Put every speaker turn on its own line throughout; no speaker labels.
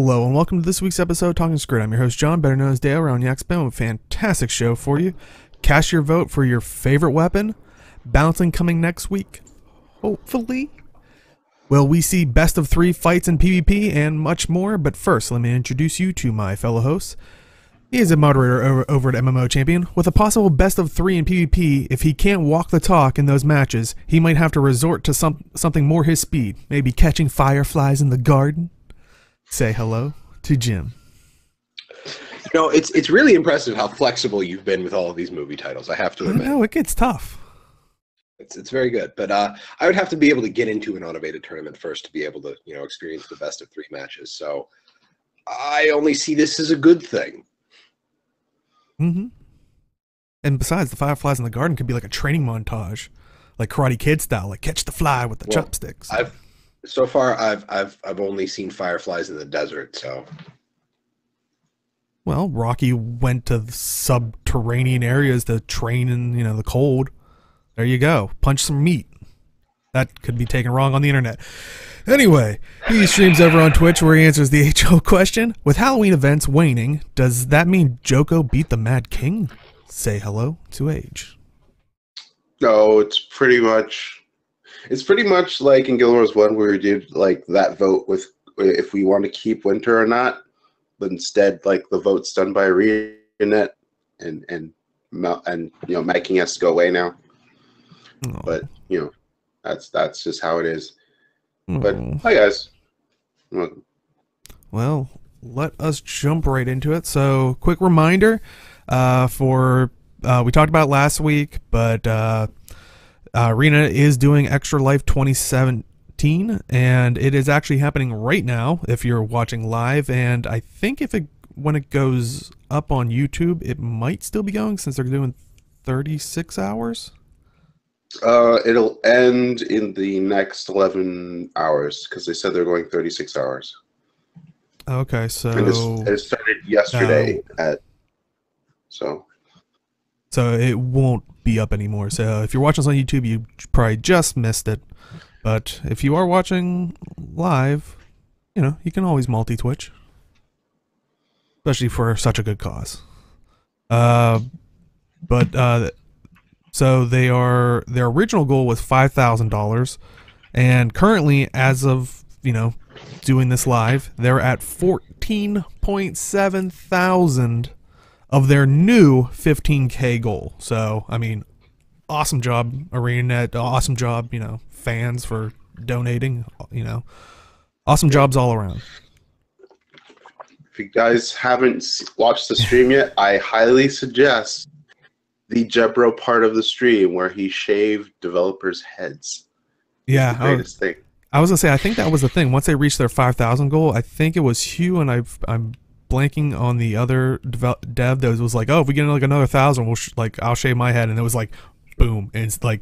Hello and welcome to this week's episode of Talking Skritt. I'm your host John, better known as Dale around Yaxbam, with a fantastic show for you. Cast your vote for your favorite weapon. Balancing coming next week, hopefully. Will we see best of 3 fights in PvP and much more? But first, let me introduce you to my fellow host. He is a moderator over at MMO Champion. With a possible best of 3 in PvP, if he can't walk the talk in those matches, he might have to resort to something more his speed. Maybe catching fireflies in the garden. Say hello to Jim.
You know, it's really impressive how flexible you've been with all of these movie titles, I have to admit.
No, it gets tough.
It's very good, but I would have to be able to get into an automated tournament first to be able to, experience the best of 3 matches. So I only see this as a good thing.
Mm-hmm. And besides, the fireflies in the garden could be like a training montage, like Karate Kid style, like catch the fly with the chopsticks.
So far, I've only seen fireflies in the desert. So,
well, Rocky went to subterranean areas to train in the cold. There you go. Punch some meat. That could be taken wrong on the internet. Anyway, he streams over on Twitch where he answers the HO question. With Halloween events waning, does that mean Joko beat the Mad King? Say hello to Age.
No, it's pretty much like in Guild Wars 1 where we did like that vote with if we want to keep Winter or not, but instead like the vote's done by ArenaNet and Mad King has to go away now.
Oh.
But that's just how it is. But hi guys. Welcome.
Well, let us jump right into it. So, quick reminder for we talked about it last week, but Arena is doing Extra Life 2017, and it is actually happening right now if you're watching live. And I think when it goes up on YouTube, it might still be going since they're doing 36 hours.
It'll end in the next 11 hours because they said they're going 36 hours.
Okay, so
and it started yesterday so
it won't be up anymore. So if you're watching this on YouTube, you probably just missed it. But if you are watching live, you can always multi-Twitch, especially for such a good cause. So their original goal was $5,000, and currently, as of doing this live, they're at 14.7 thousand of their new 15K goal. So I mean, awesome job, ArenaNet. Awesome job, fans for donating. Awesome jobs all around.
If you guys haven't watched the stream yet, I highly suggest the Jebro part of the stream where he shaved developers' heads.
Yeah,
the greatest thing.
I was gonna say, I think that was the thing. Once they reached their 5,000 goal, I think it was Hugh, and I'm blanking on the other dev that was like, oh, if we get like another 1,000, I'll shave my head, and it was like, boom, and it's like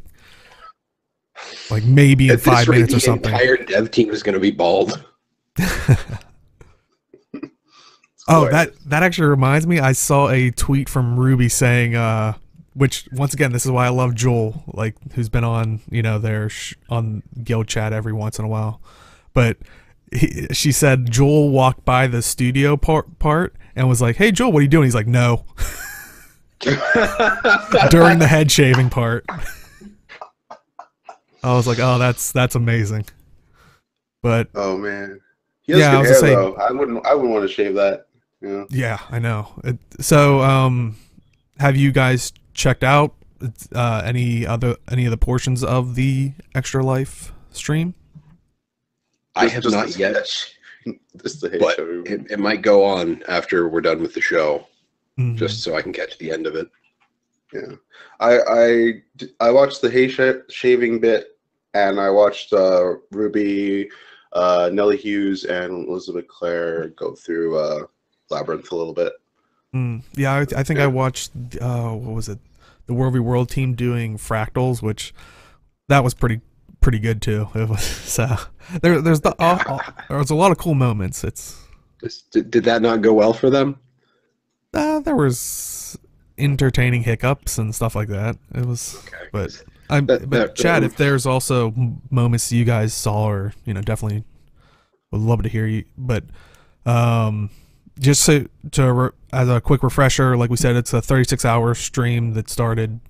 maybe in 5 minutes or something.
The entire dev team is gonna be bald.
Oh, that actually reminds me. I saw a tweet from Ruby saying, which once again, this is why I love Joel, who's been on, on Guild Chat every once in a while. But she said Joel walked by the studio part and was like, "Hey, Joel, what are you doing?" He's like, "No." During the head shaving part. I was like, "Oh, that's amazing." But
oh man, he has good hair though. I wouldn't want to shave that.
Yeah, I know. So, have you guys checked out any of the portions of the Extra Life stream?
I have not yet, but it might go on after we're done with the show, just so I can catch the end of it.
Yeah, I watched the hay shaving bit, and I watched Ruby, Nellie Hughes, and Elizabeth Clare go through Labyrinth a little bit.
Yeah, I think I watched what was it, the World v World team doing fractals, which that was pretty good too. It was there's a lot of cool moments.
Did that not go well for them?
There was entertaining hiccups and stuff like that. It was, okay. But Chad, if there's also moments you guys saw, or definitely would love to hear you. But Just as a quick refresher, like we said, it's a 36-hour stream that started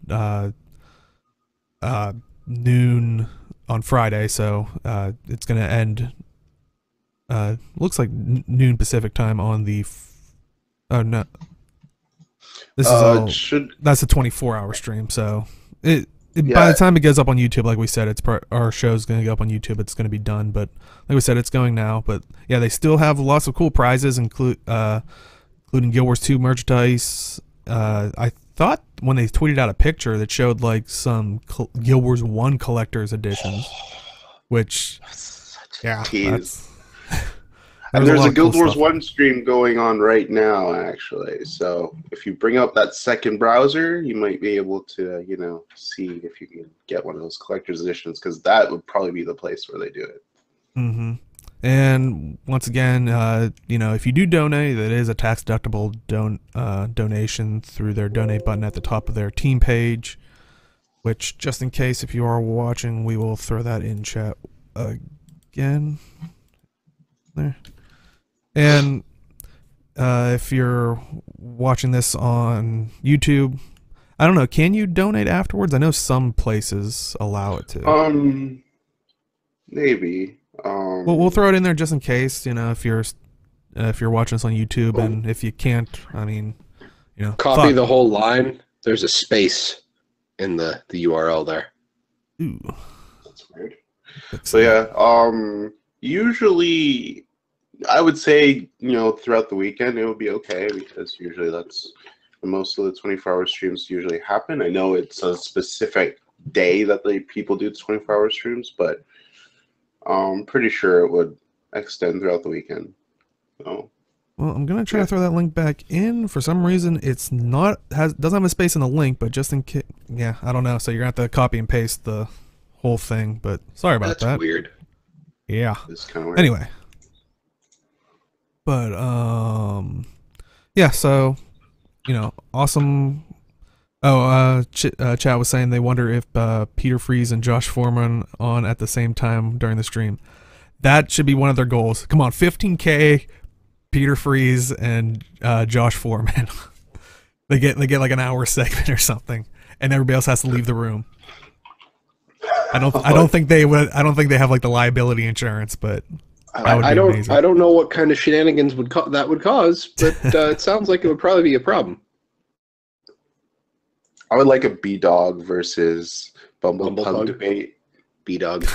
noon on Friday, so it's going to end looks like noon Pacific time on the oh no, this is all that's a 24-hour stream, so by the time it goes up on YouTube, like we said, our show's going to go up on YouTube. It's going to be done, but like we said, it's going now. But yeah, they still have lots of cool prizes, including Guild Wars 2 merchandise. I thought when they tweeted out a picture that showed like some Guild Wars 1 collector's editions, which that's
and there's a Guild Wars 1 stream going on right now, actually. So if you bring up that second browser, you might be able to, see if you can get one of those collector's editions, because that would probably be the place where they do it.
Mm-hmm. And once again, if you do donate, that is a tax-deductible donation through their donate button at the top of their team page, which, just in case, if you are watching, we will throw that in chat again. There. And if you're watching this on YouTube, I don't know, can you donate afterwards? I know some places allow it to.
Maybe.
Well, we'll throw it in there just in case, if you're watching this on YouTube, and if you can't,
copy the whole line. There's a space in the URL there.
Ooh,
that's weird. So yeah, usually I would say, throughout the weekend it would be okay, because usually that's when most of the 24-hour streams usually happen. I know it's a specific day that people do the 24-hour streams, but I'm pretty sure it would extend throughout the weekend. So,
well, I'm gonna try to throw that link back in. For some reason, it's doesn't have a space in the link, but just in case, I don't know. So you're gonna have to copy and paste the whole thing. But sorry about that.
That's weird.
Yeah.
It's kind of weird.
Anyway. But so awesome. Chat was saying they wonder if Peter Freeze and Josh Foreman on at the same time during the stream. That should be one of their goals. Come on, 15K, Peter Freeze and Josh Foreman. they get like an hour segment or something, and everybody else has to leave the room. I don't think they have like the liability insurance, but
I don't know what kind of shenanigans that would cause, but it sounds like it would probably be a problem.
I would like a B-Dog versus Bumblepug debate.
B-Dog.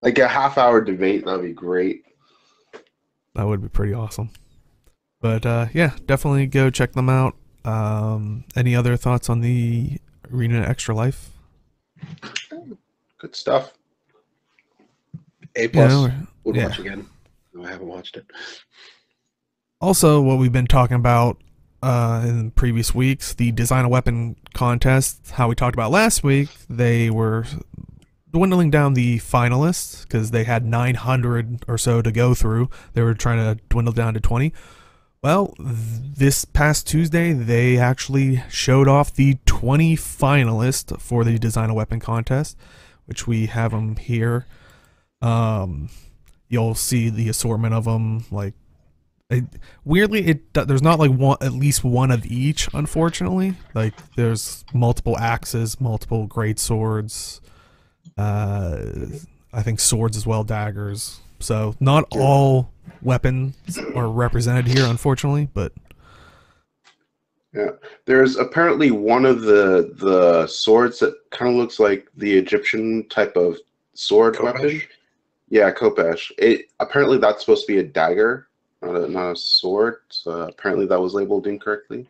Like a half-hour debate, that'd be great.
That would be pretty awesome. But definitely go check them out. Any other thoughts on the ArenaNet Extra Life?
Good stuff.
A+. Would watch again. No, I haven't watched it.
Also, what we've been talking about in previous weeks, the Design a Weapon contest, how we talked about last week, they were dwindling down the finalists because they had 900 or so to go through. They were trying to dwindle down to 20. Well, this past Tuesday, they actually showed off the 20 finalists for the Design a Weapon contest, which we have them here. You'll see the assortment of them. Like, weirdly, there's not like at least one of each, unfortunately. Like, there's multiple axes, multiple great swords. I think swords as well, daggers. So not all weapons are represented here, unfortunately, but
yeah, there's apparently one of the swords that kind of looks like the Egyptian type of sword weapon. Yeah, Kopesh. Apparently that's supposed to be a dagger, not a sword. So apparently that was labeled incorrectly.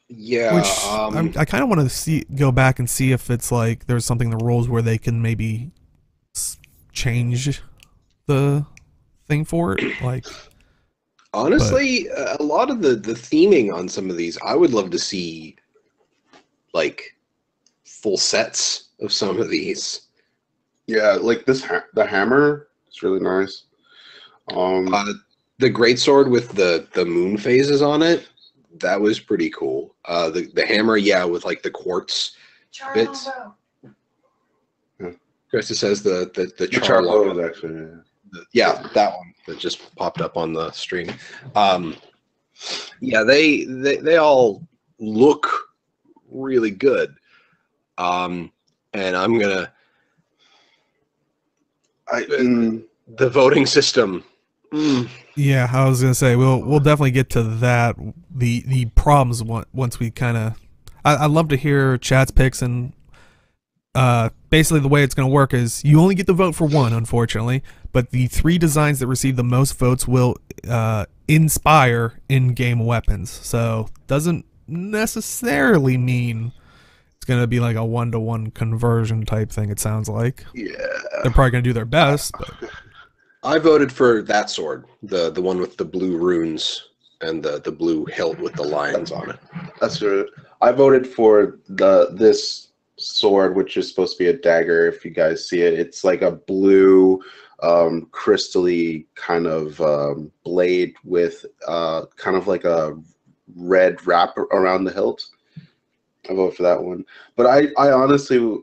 Yeah,
which I kind of want to go back and see if it's like there's something in the rules where they can maybe change the thing for it. Like,
honestly, a lot of the theming on some of these, I would love to see like full sets of some of these.
Yeah, like the hammer. It's really nice.
The greatsword with the moon phases on it, that was pretty cool. The hammer, yeah, with like the quartz bits. Yeah. Krista says the
Charlo is actually
that one. that just popped up on the stream. Yeah, they all look really good. And I'm gonna the voting system.
Yeah, I was gonna say we'll definitely get to that. The problems once we kind of. I'd love to hear Chad's picks, and basically the way it's gonna work is you only get to vote for one, unfortunately, but the 3 designs that receive the most votes will inspire in-game weapons. So doesn't necessarily mean it's gonna be like a 1-to-1 conversion type thing. It sounds like they're probably gonna do their best. But.
I voted for that sword, the one with the blue runes and the blue hilt with the lions on it.
That's right. I voted for this sword, which is supposed to be a dagger. If you guys see it, it's like a blue, crystally kind of blade with kind of like a red wrap around the hilt. I voted for that one. But I honestly,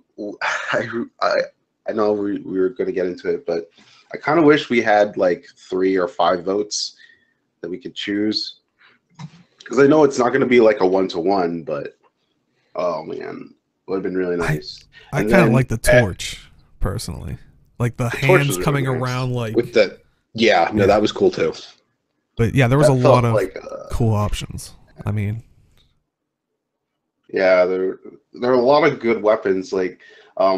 I know we were going to get into it, but I kind of wish we had like 3 or 5 votes that we could choose, because I know it's not going to be like a 1-to-1, but oh man, it would have been really nice.
I kind of like the torch personally, like the hands coming really around like
with the that was cool too.
But yeah, there was a lot of like, cool options. I mean,
yeah, there are a lot of good weapons. Like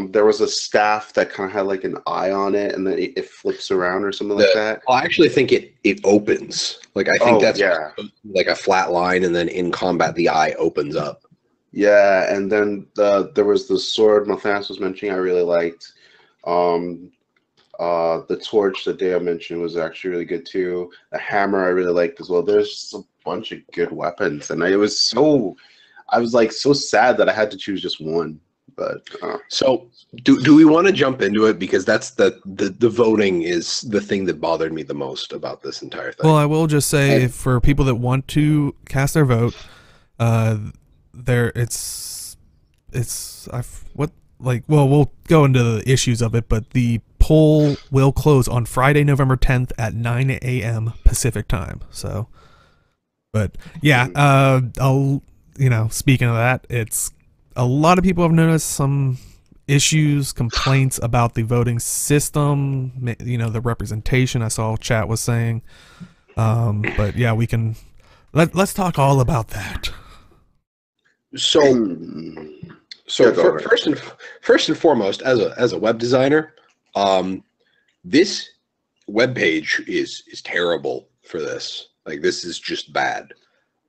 there was a staff that kind of had like an eye on it, and then it flips around or something like that.
I actually think it opens. Like I think that's like a flat line, and then in combat the eye opens up.
Yeah, and then there was the sword Matthias was mentioning. I really liked. The torch that Dale mentioned was actually really good too. The hammer I really liked as well. There's just a bunch of good weapons, and I was like so sad that I had to choose just one. But
so do we want to jump into it, because that's the voting is the thing that bothered me the most about this entire thing.
Well, I will just say for people that want to cast their vote, we'll go into the issues of it, but the poll will close on Friday, November 10th at 9 a.m. Pacific time. So, but yeah, speaking of that, it's a lot of people have noticed some issues, complaints about the voting system, the representation. I saw chat was saying, but yeah, we can let's talk all about that.
So first and foremost, as a web designer, this web page is terrible for this. Like, this is just bad.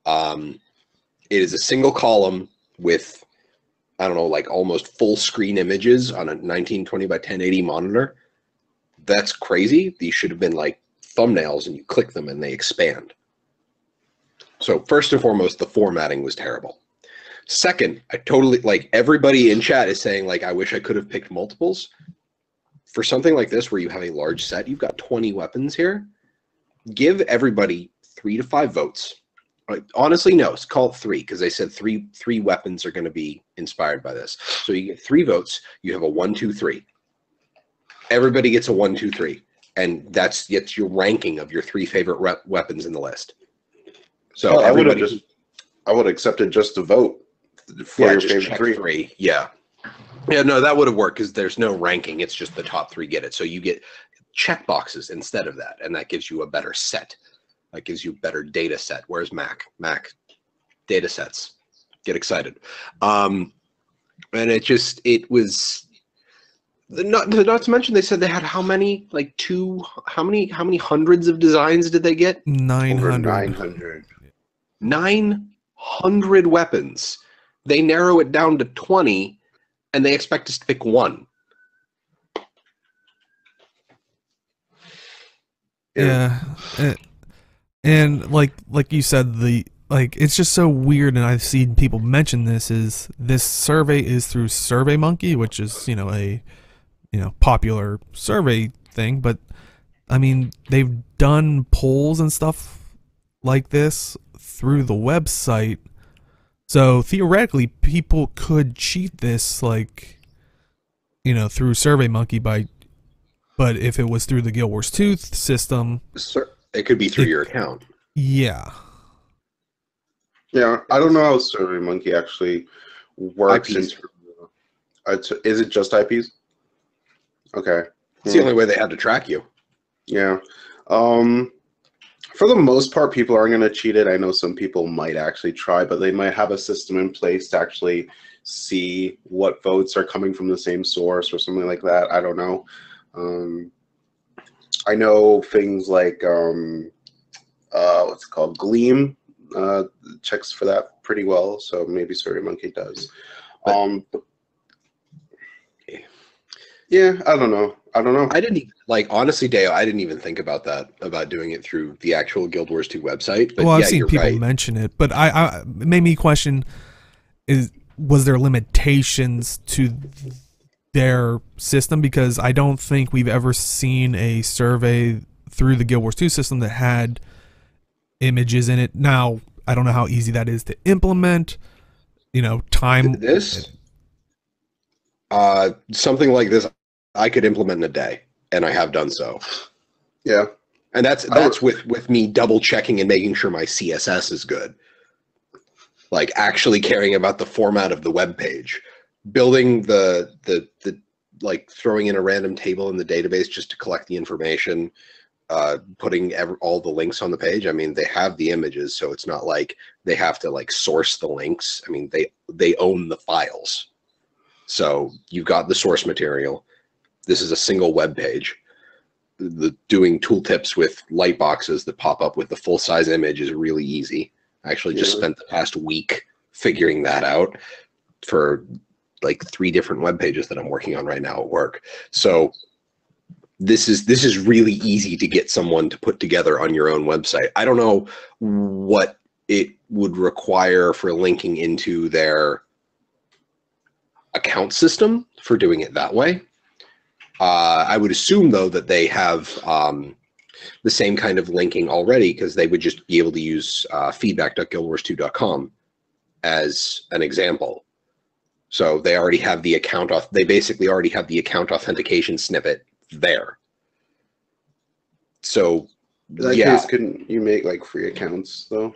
It is a single column with, I don't know, like almost full screen images on a 1920 by 1080 monitor. That's crazy. These should have been like thumbnails, and you click them and they expand. So first and foremost, the formatting was terrible. Second, I totally, like, everybody in chat is saying, like, I wish I could have picked multiples. For something like this where you have a large set, you've got 20 weapons here, give everybody 3 to 5 votes. Honestly, no, call it 3, because they said three weapons are going to be inspired by this. So you get 3 votes, you have a 1, 2, 3. Everybody gets a 1, 2, 3, and that's your ranking of your 3 favorite weapons in the list. So
I would have accepted just a vote for your favorite
3. Yeah, no, that would have worked, because there's no ranking. It's just the top 3 get it. So you get check boxes instead of that, and that gives you a better set. That gives you a better data set. Where's Mac data sets? Get excited. And it was not to mention, they said they had how many, like how many hundreds of designs did they get?
900.
900 weapons. They narrow it down to 20, and they expect us to pick 1.
Yeah. And like you said, it's just so weird, and I've seen people mention this survey is through SurveyMonkey, which is a popular survey thing, but I mean, they've done polls and stuff like this through the website, so theoretically people could cheat this, like, through SurveyMonkey by But if it was through the Guild Wars 2 system,
it could be through your account.
Yeah.
Yeah, I don't know how SurveyMonkey actually works.
IPs.
Is it just IPs? Okay.
It's the only way they have to track you.
Yeah. For the most part, people aren't going to cheat it. I know some people might actually try, but they might have a system in place to actually see what votes are coming from the same source or something like that. I don't know. I know things like what's it called, Gleam checks for that pretty well, so maybe SurveyMonkey does. Yeah, I don't know.
I didn't even, honestly, Deo, I didn't even think about that, about doing it through the actual Guild Wars 2 website. But
well, I've
yeah,
seen
you're
people
right.
mention it, but I it made me question: was there limitations to their system? Because I don't think we've ever seen a survey through the Guild Wars 2 system that had images in it. Now, I don't know how easy that is to implement. Time.
This, something like this, I could implement in a day, and I have done so.
Yeah.
And that's with me double checking and making sure my CSS is good. Like actually caring about the format of the web page, building the throwing in a random table in the database just to collect the information, putting all the links on the page. I mean, they have the images, so it's not like they have to source the links. I mean, they own the files. So you've got the source material. This is a single web page. Doing tooltips with light boxes that pop up with the full-size image is really easy. I actually just spent the past week figuring that out for 3 different web pages that I'm working on right now at work. So this is really easy to get someone to put together on your own website. I don't know what it would require for linking into their account system for doing it that way. I would assume, though, that they have the same kind of linking already, because they would just be able to use feedback.guildwars2.com as an example. So they already have the account. They basically already have the account authentication snippet there. So
in that case, couldn't you make free accounts though?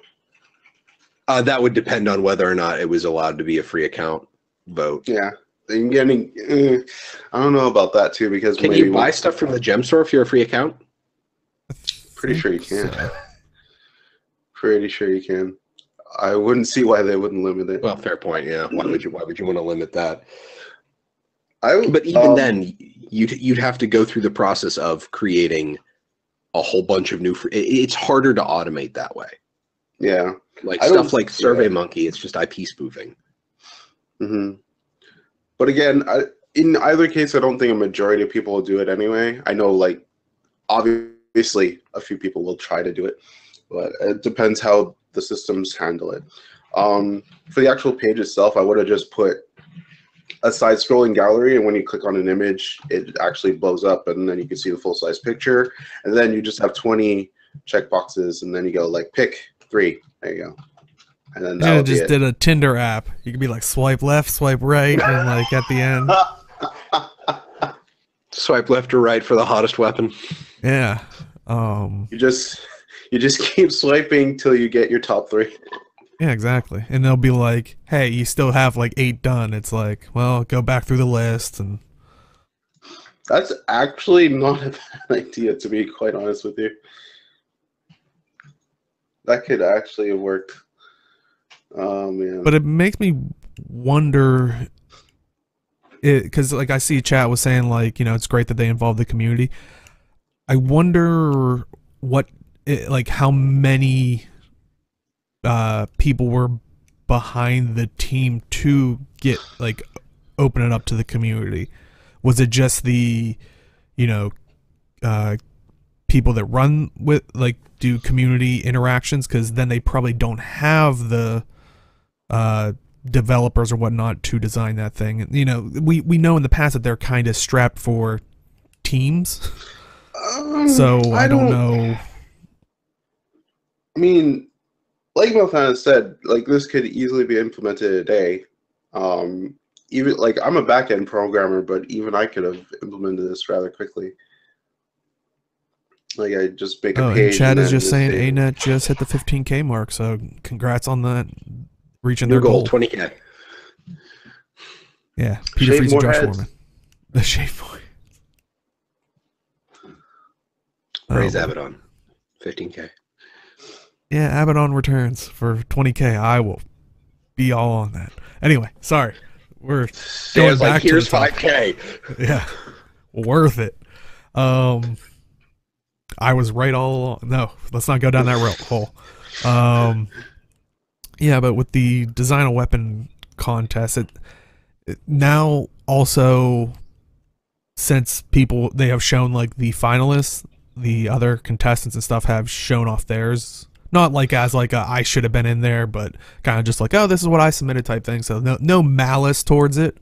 That would depend on whether or not it was allowed to be a free account vote.
Yeah. I don't know about that too, because
can you buy stuff from the gem store if you're a free account?
Pretty sure you can. Pretty sure you can. I wouldn't see why they wouldn't limit it.
Well, fair point. Yeah. Why would you want to limit that?
But
even then, you'd have to go through the process of creating a whole bunch of new. It's harder to automate that way.
Yeah.
Stuff like SurveyMonkey, it's just IP spoofing.
Mm-hmm. But again, in either case, I don't think a majority of people will do it anyway. I know, obviously, a few people will try to do it, but it depends how the systems handle it. For the actual page itself, I would have just put a side-scrolling gallery, and when you click on an image, it actually blows up, and then you can see the full-size picture. And then you just have 20 checkboxes, and then you go pick 3. There you go. And then that
just did a Tinder app. You could be swipe left, swipe right, and at the end.
Swipe left or right for the hottest weapon.
Yeah.
You just keep swiping till you get your top 3.
Yeah, exactly. And they'll be like, "Hey, you still have 8 done." It's well, go back through the list, and
that's actually not a bad idea, to be quite honest with you. That could actually have worked. Oh man!
But it makes me wonder, because I see chat was saying it's great that they involve the community. I wonder how many people were behind the team to get open it up to the community. Was it just the people that run with do community interactions? Because then they probably don't have the developers or whatnot to design that thing. We know in the past that they're kind of strapped for teams. So I don't know.
I mean, like Melthana said, this could easily be implemented in a day. Even I'm a back-end programmer, but even I could have implemented this rather quickly. Like I just make a
Oh, and
page.
Chad
And
is
then
just saying
say,
ANET just hit the 15K mark, so congrats on that, reaching
New
their
goal,
goal.
20K.
Yeah, Peter
shave
Freeze and
more
Josh
heads.
Foreman. The Shave Boy.
Praise
boy.
Abaddon, 15K.
Yeah, Abaddon returns for 20K. I will be all on that. Anyway, sorry. We're going
Dan's like,
back to
here's
the topic.
5K.
Yeah, worth it. I was right all along. No, let's not go down that rabbit hole. Yeah, but with the design a weapon contest, it now also, since people, they have shown like the finalists, the other contestants and stuff have shown off theirs. Not like as like a, I should have been in there, but kind of just like, oh, this is what I submitted type thing. So no malice towards it.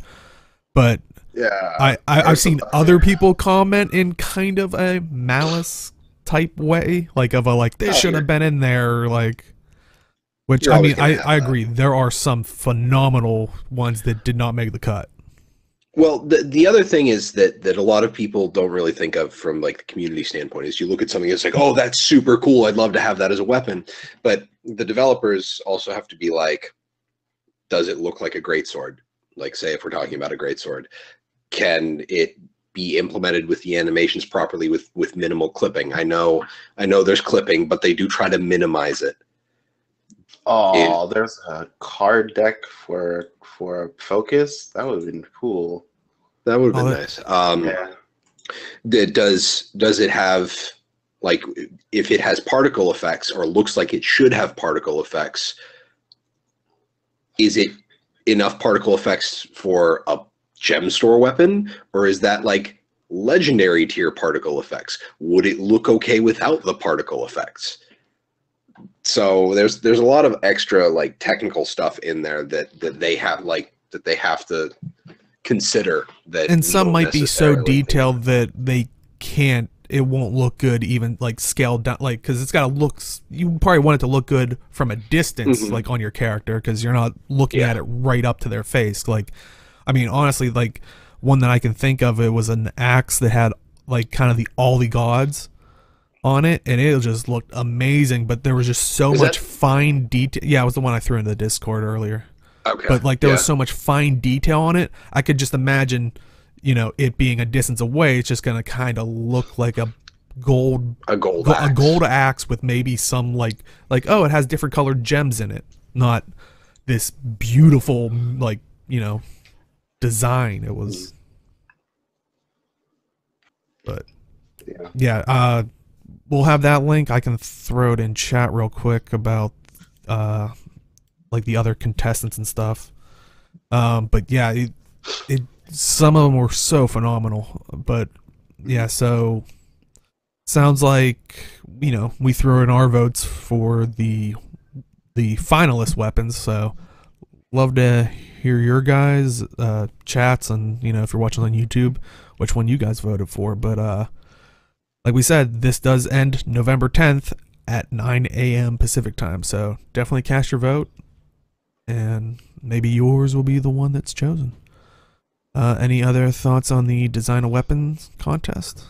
But
yeah,
I've seen other people comment in kind of a malice type way, like of a like this should have been in there, like. Which
You're
I
always
mean,
gonna have
I
that.
agree. There are some phenomenal ones that did not make the cut.
Well, the other thing is that a lot of people don't really think of from like the community standpoint is you look at something, it's like, oh, that's super cool. I'd love to have that as a weapon. But the developers also have to be like, does it look like a greatsword? Like, say, if we're talking about a greatsword, can it be implemented with the animations properly with minimal clipping? I know there's clipping, but they do try to minimize it.
Oh, there's a card deck for focus. That would have been cool.
That would have been nice.
Yeah.
Does it have, like, if it has particle effects or looks like it should have particle effects, is it enough particle effects for a gem store weapon, or is that like legendary tier particle effects? Would it look okay without the particle effects? So there's a lot of extra like technical stuff in there that they have to consider, that
And some
don't
might be so
necessarily think
detailed
of.
that they can't. It won't look good even like scaled down, like because it's got to look. You probably want it to look good from a distance,
Mhm.
like on your character, because you're not looking
Yeah.
at it right up to their face. Like, I mean, honestly, like one that I can think of, it was an axe that had like kind of all the gods on it, and it just looked amazing. But there was just so
Is
much
that-
fine detail. Yeah, it was the one I threw in the Discord earlier.
Okay.
But like there was
Yeah.
so much fine detail on it, I could just imagine, you know, it being a distance away, it's just gonna kind of look like a gold axe with maybe some like oh, it has different colored gems in it, not this beautiful like, you know, design. It was, but yeah, we'll have that link. I can throw it in chat real quick about like the other contestants and stuff. But yeah, it some of them were so phenomenal. But yeah, so sounds like, you know, we threw in our votes for the finalist weapons. So love to hear your guys' chats, and you know, if you're watching on YouTube, which one you guys voted for. But like we said, this does end November 10th at 9 a.m. Pacific time. So definitely cast your vote, and maybe yours will be the one that's chosen. Any other thoughts on the design of weapons contest?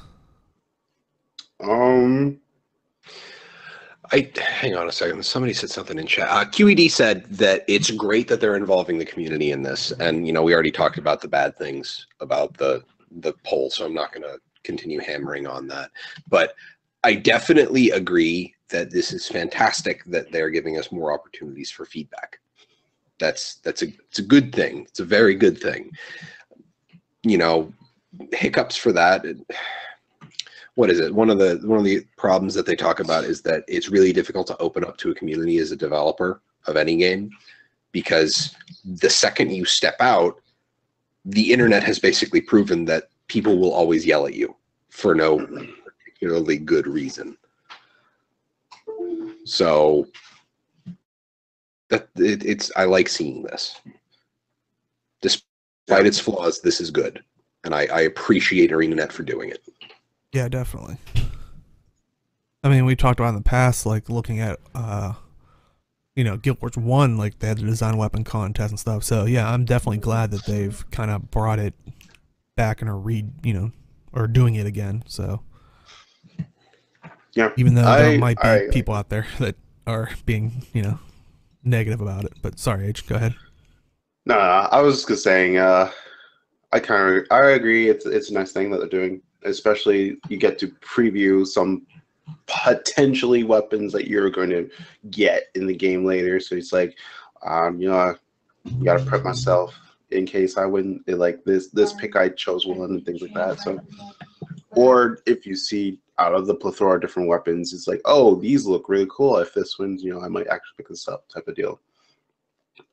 Hang on a second. Somebody said something in chat. QED said that it's great that they're involving the community in this, and you know, we already talked about the bad things about the poll, so I'm not going to continue hammering on that. But I definitely agree that this is fantastic that they're giving us more opportunities for feedback. It's a good thing. It's a very good thing. You know, hiccups for that. What is it? One of the problems that they talk about is that it's really difficult to open up to a community as a developer of any game, because the second you step out, the internet has basically proven that people will always yell at you for no particularly good reason. So I like seeing this. Despite its flaws, this is good, and I appreciate ArenaNet for doing it.
Yeah, definitely. I mean, we talked about in the past, like looking at, you know, Guild Wars 1, like they had the design weapon contest and stuff. So yeah, I'm definitely glad that they've kind of brought it back and are doing it again. So
Yeah,
even though there might be
I
people out there that are being, negative about it. But sorry, H, go ahead.
no, I was just saying. I agree. It's a nice thing that they're doing. Especially you get to preview some potentially weapons that you're going to get in the game later. So it's like, I got to prep myself in case I win. Like this pick I chose one and things like that. So, or if you see out of the plethora of different weapons, it's like, oh, these look really cool. If this wins, I might actually pick this up, type of deal.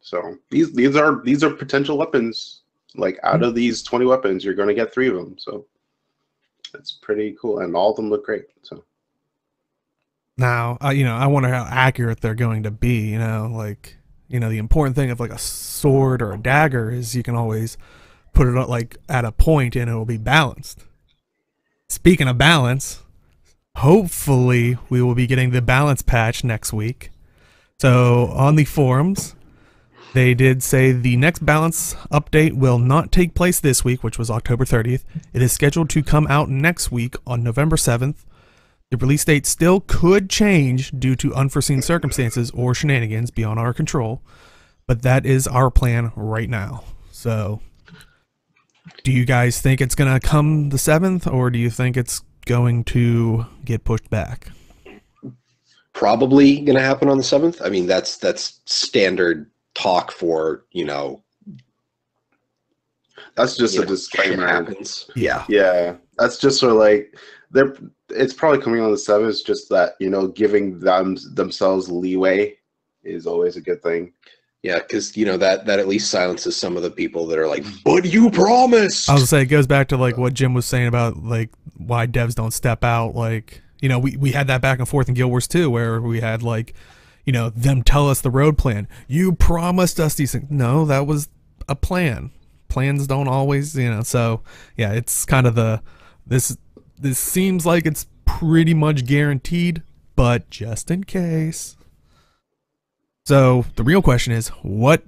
So these are potential weapons. Like out of these 20 weapons, you're going to get 3 of them. So it's pretty cool, and all of them look great. So
Now, I wonder how accurate they're going to be. The important thing of like a sword or a dagger is you can always put it like at a point and it will be balanced. Speaking of balance, hopefully we will be getting the balance patch next week. So on the forums, they did say the next balance update will not take place this week, which was October 30th. It is scheduled to come out next week on November 7th. The release date still could change due to unforeseen circumstances or shenanigans beyond our control, but that is our plan right now. So, do you guys think it's going to come the 7th, or do you think it's going to get pushed back?
Probably going to happen on the 7th. I mean, that's standard talk for,
that's just a disclaimer.
Happens.
Yeah. That's just sort of like it's probably coming on the 7th. It's just that, giving themselves leeway is always a good thing.
Yeah, because that at least silences some of the people that are like, "But you promised."
I was gonna say it goes back to like what Jim was saying about like why devs don't step out. Like we had that back and forth in Guild Wars 2 where we had like them tell us the road plan. You promised us these things. No, that was a plan. Plans don't always, So yeah, it's kind of this seems like it's pretty much guaranteed, but just in case. So the real question is, what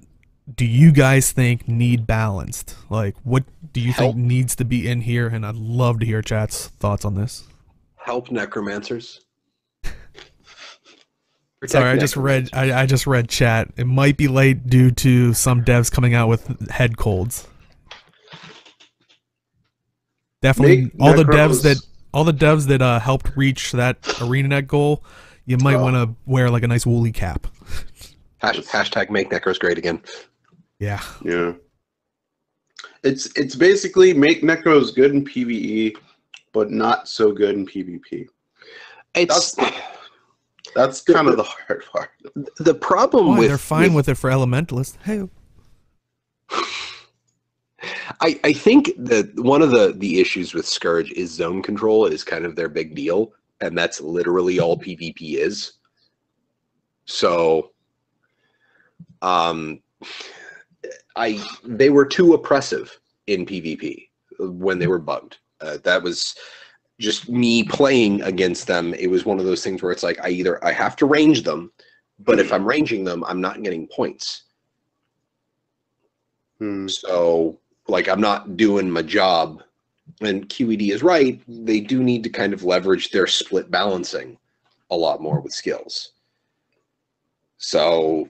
do you guys think need balanced? Like, what do you think needs to be in here? And I'd love to hear chat's thoughts on this.
Help necromancers.
Sorry, I just read chat. It might be late due to some devs coming out with head colds. Definitely, all the devs that helped reach that ArenaNet goal, you might want to wear like a nice woolly cap.
Hashtag make necros great again.
Yeah.
It's basically make necros good in PvE, but not so good in PvP. That's kind of the hard part.
The problem
they're fine with it for elementalists. Hey.
I think that one of the issues with Scourge is zone control is kind of their big deal, and that's literally all PvP is. So, they were too oppressive in PvP when they were bugged. That was just me playing against them. It was one of those things where it's like I have to range them, but if I'm ranging them, I'm not getting points. So, like, I'm not doing my job. And QED is right. They do need to kind of leverage their split balancing a lot more with skills. So,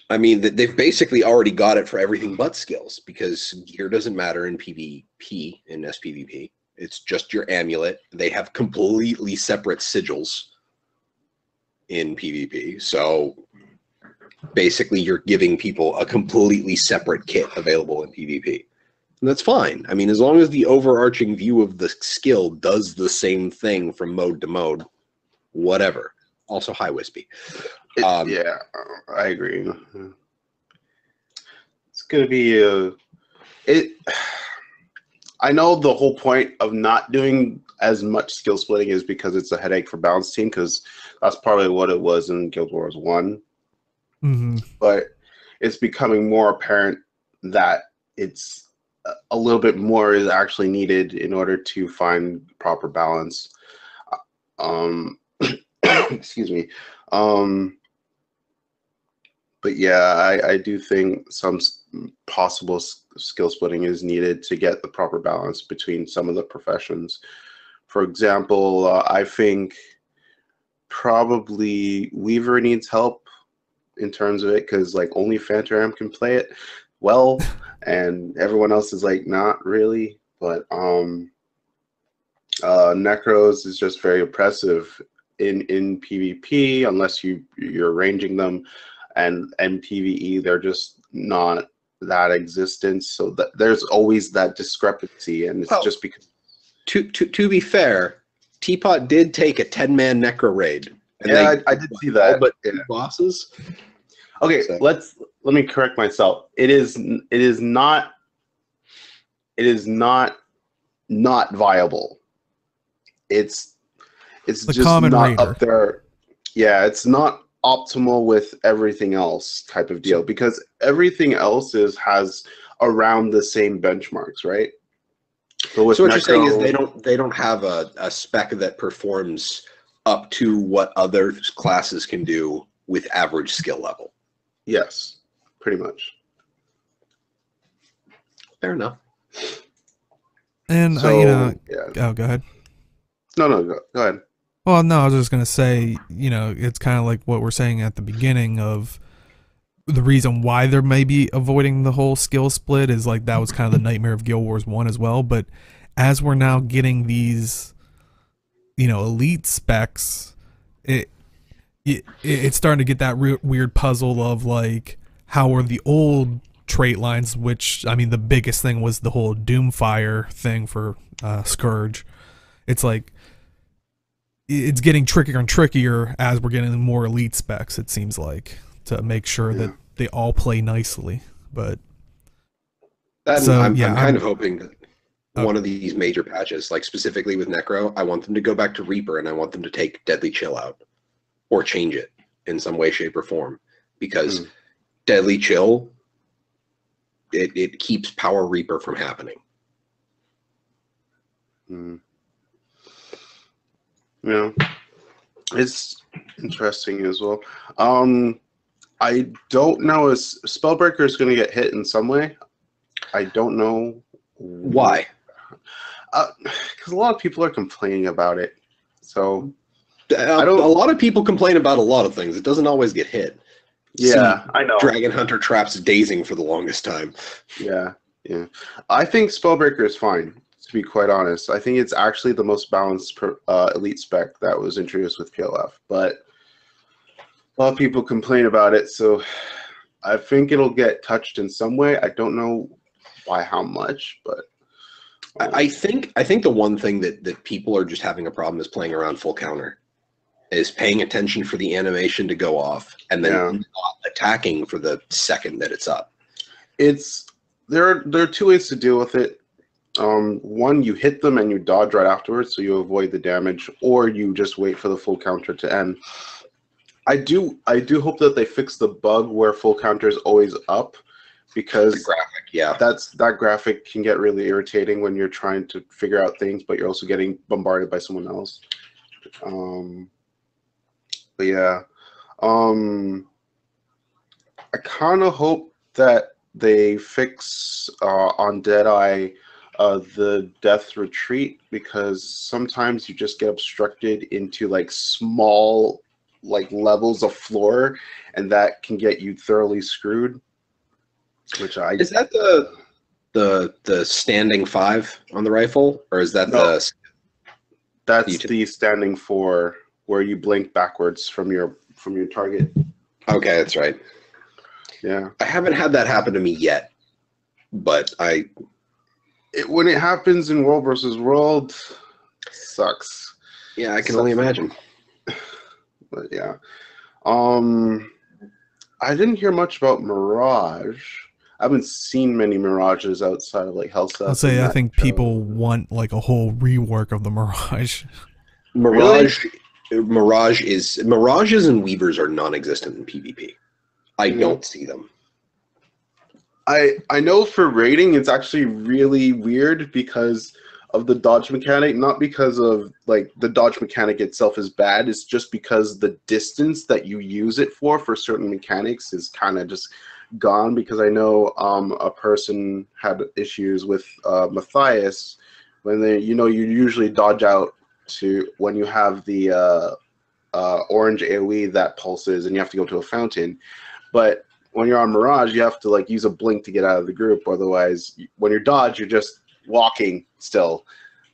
I mean, they've basically already got it for everything but skills, because gear doesn't matter in PvP, in SPVP. It's just your amulet. They have completely separate sigils in PvP. So basically you're giving people a completely separate kit available in PvP. And that's fine. I mean, as long as the overarching view of the skill does the same thing from mode to mode, whatever. Also, hi, Wispy.
Yeah, I agree. It's going to be I know the whole point of not doing as much skill splitting is because it's a headache for balance team, because that's probably what it was in Guild Wars 1.
Mm-hmm.
But it's becoming more apparent that it's a little bit more is actually needed in order to find proper balance. Excuse me. But yeah, I do think some possible skill splitting is needed to get the proper balance between some of the professions. For example, I think probably Weaver needs help in terms of it, because like only Phantom can play it well, and everyone else is like not really. But Necros is just very oppressive in PvP unless you're ranging them, and PvE they're just not that existent. So that there's always that discrepancy, and it's just because.
To be fair, Teapot did take a 10-man Necro raid. And
Yeah, I did see that.
But two bosses.
Okay,
So.
let me correct myself. It is not viable. It's
The
just
common
not
raider.
up there. Yeah, it's not optimal with everything else type of deal, because everything else has around the same benchmarks, right?
So what you're saying is they don't have a spec that performs up to what other classes can do with average skill level.
Yes, pretty much.
Fair enough.
And
So,
yeah.
yeah.
Oh, go ahead.
No, go ahead.
Well, no, I was just gonna say, it's kind of like what we're saying at the beginning of the reason why they're maybe avoiding the whole skill split is like that was kind of the nightmare of Guild Wars 1 as well. But as we're now getting these, elite specs, it's starting to get that weird puzzle of like how are the old trait lines, which I mean the biggest thing was the whole Doomfire thing for Scourge. It's like it's getting trickier and trickier as we're getting more elite specs, it seems like, to make sure that they all play nicely. But
I'm kind of hoping that one of these major patches, like specifically with Necro, I want them to go back to Reaper, and I want them to take Deadly Chill out or change it in some way, shape, or form, because Deadly Chill, it keeps Power Reaper from happening.
Yeah, it's interesting as well. I don't know if Spellbreaker is going to get hit in some way. I don't know
why.
Because a lot of people are complaining about it. So
a lot of people complain about a lot of things. It doesn't always get hit.
Yeah, I know.
Dragon Hunter traps dazing for the longest time.
Yeah. I think Spellbreaker is fine, to be quite honest. I think it's actually the most balanced elite spec that was introduced with PLF. But a lot of people complain about it, so I think it'll get touched in some way. I don't know by how much, but
I think the one thing that people are just having a problem is playing around full counter, is paying attention for the animation to go off and then not attacking for the second that it's up.
There are two ways to deal with it. One, you hit them and you dodge right afterwards, so you avoid the damage, or you just wait for the full counter to end. I do hope that they fix the bug where full counter is always up, because
the graphic,
that graphic can get really irritating when you're trying to figure out things, but you're also getting bombarded by someone else. But yeah, I kind of hope that they fix on Deadeye the death retreat, because sometimes you just get obstructed into like small levels of floor, and that can get you thoroughly screwed. Is
that the standing 5 on the rifle, or is that
that's the standing 4 where you blink backwards from your target?
Okay, that's right.
Yeah,
I haven't had that happen to me yet, but
when it happens in World versus World, sucks.
Yeah, I can only imagine.
But yeah, I didn't hear much about Mirage. I haven't seen many Mirages outside of like Hellset.
I'll say I think people want like a whole rework of the Mirage.
Mirages and Weavers are non-existent in PvP. I don't see them.
I know for raiding it's actually really weird because of the dodge mechanic, not because of like the dodge mechanic itself is bad. It's just because the distance that you use it for certain mechanics is kind of just gone. Because I know a person had issues with Matthias when you usually dodge out to when you have the orange AoE that pulses, and you have to go to a fountain. But when you're on Mirage, you have to like use a blink to get out of the group. Otherwise, when you're dodge, you're just walking still.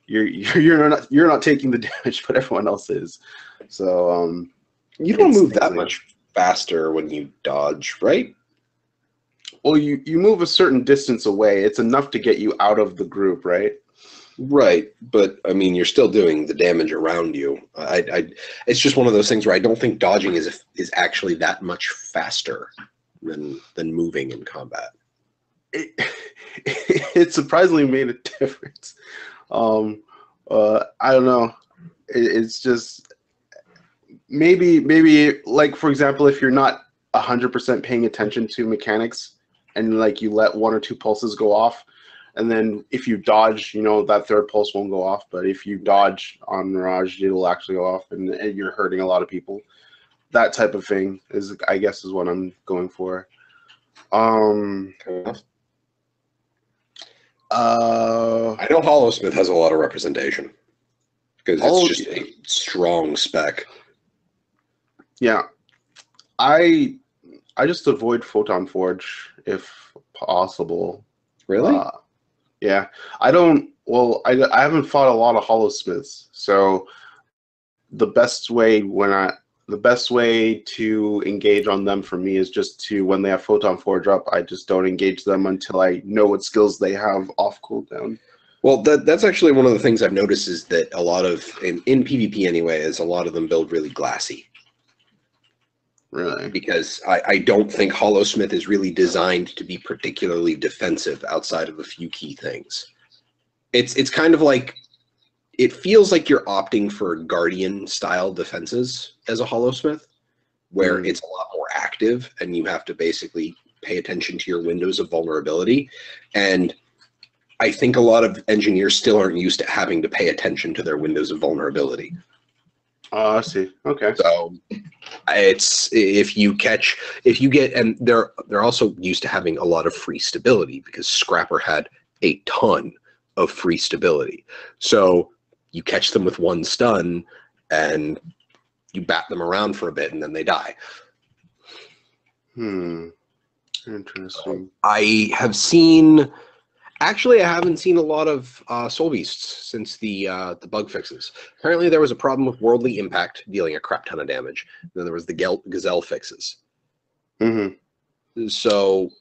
You're not taking the damage, but everyone else is. So
you don't move that much faster when you dodge, right?
Well, you move a certain distance away. It's enough to get you out of the group, right?
Right, but I mean, you're still doing the damage around you. It's just one of those things where I don't think dodging is actually that much faster than moving in combat.
It surprisingly made a difference. I don't know. It's just maybe like, for example, if you're not 100% paying attention to mechanics and like you let 1 or 2 pulses go off, and then if you dodge, you know, that third pulse won't go off. But if you dodge on Mirage, it'll actually go off, and you're hurting a lot of people. That type of thing is, I guess, is what I'm going for. I
know Hollowsmith has a lot of representation because it's just a strong spec.
Yeah, I just avoid Photon Forge if possible.
Really?
Yeah, I don't. Well, I haven't fought a lot of Hollowsmiths, so the best way to engage on them for me is just to, when they have Photon Forge up, I just don't engage them until I know what skills they have off cooldown.
Well, that's actually one of the things I've noticed is that a lot of, in PvP anyway, is a lot of them build really glassy.
Really?
Because I don't think Hollowsmith is really designed to be particularly defensive outside of a few key things. It's kind of like, it feels like you're opting for Guardian-style defenses as a Hollowsmith, where it's a lot more active, and you have to basically pay attention to your windows of vulnerability. And I think a lot of engineers still aren't used to having to pay attention to their windows of vulnerability.
Oh, I see. Okay.
So it's and they're also used to having a lot of free stability because Scrapper had a ton of free stability. So you catch them with 1 stun and you bat them around for a bit and then they die.
Interesting.
Actually, I haven't seen a lot of Soul Beasts since the bug fixes. Apparently, there was a problem with Worldly Impact dealing a crap ton of damage. Then there was the Gazelle fixes. So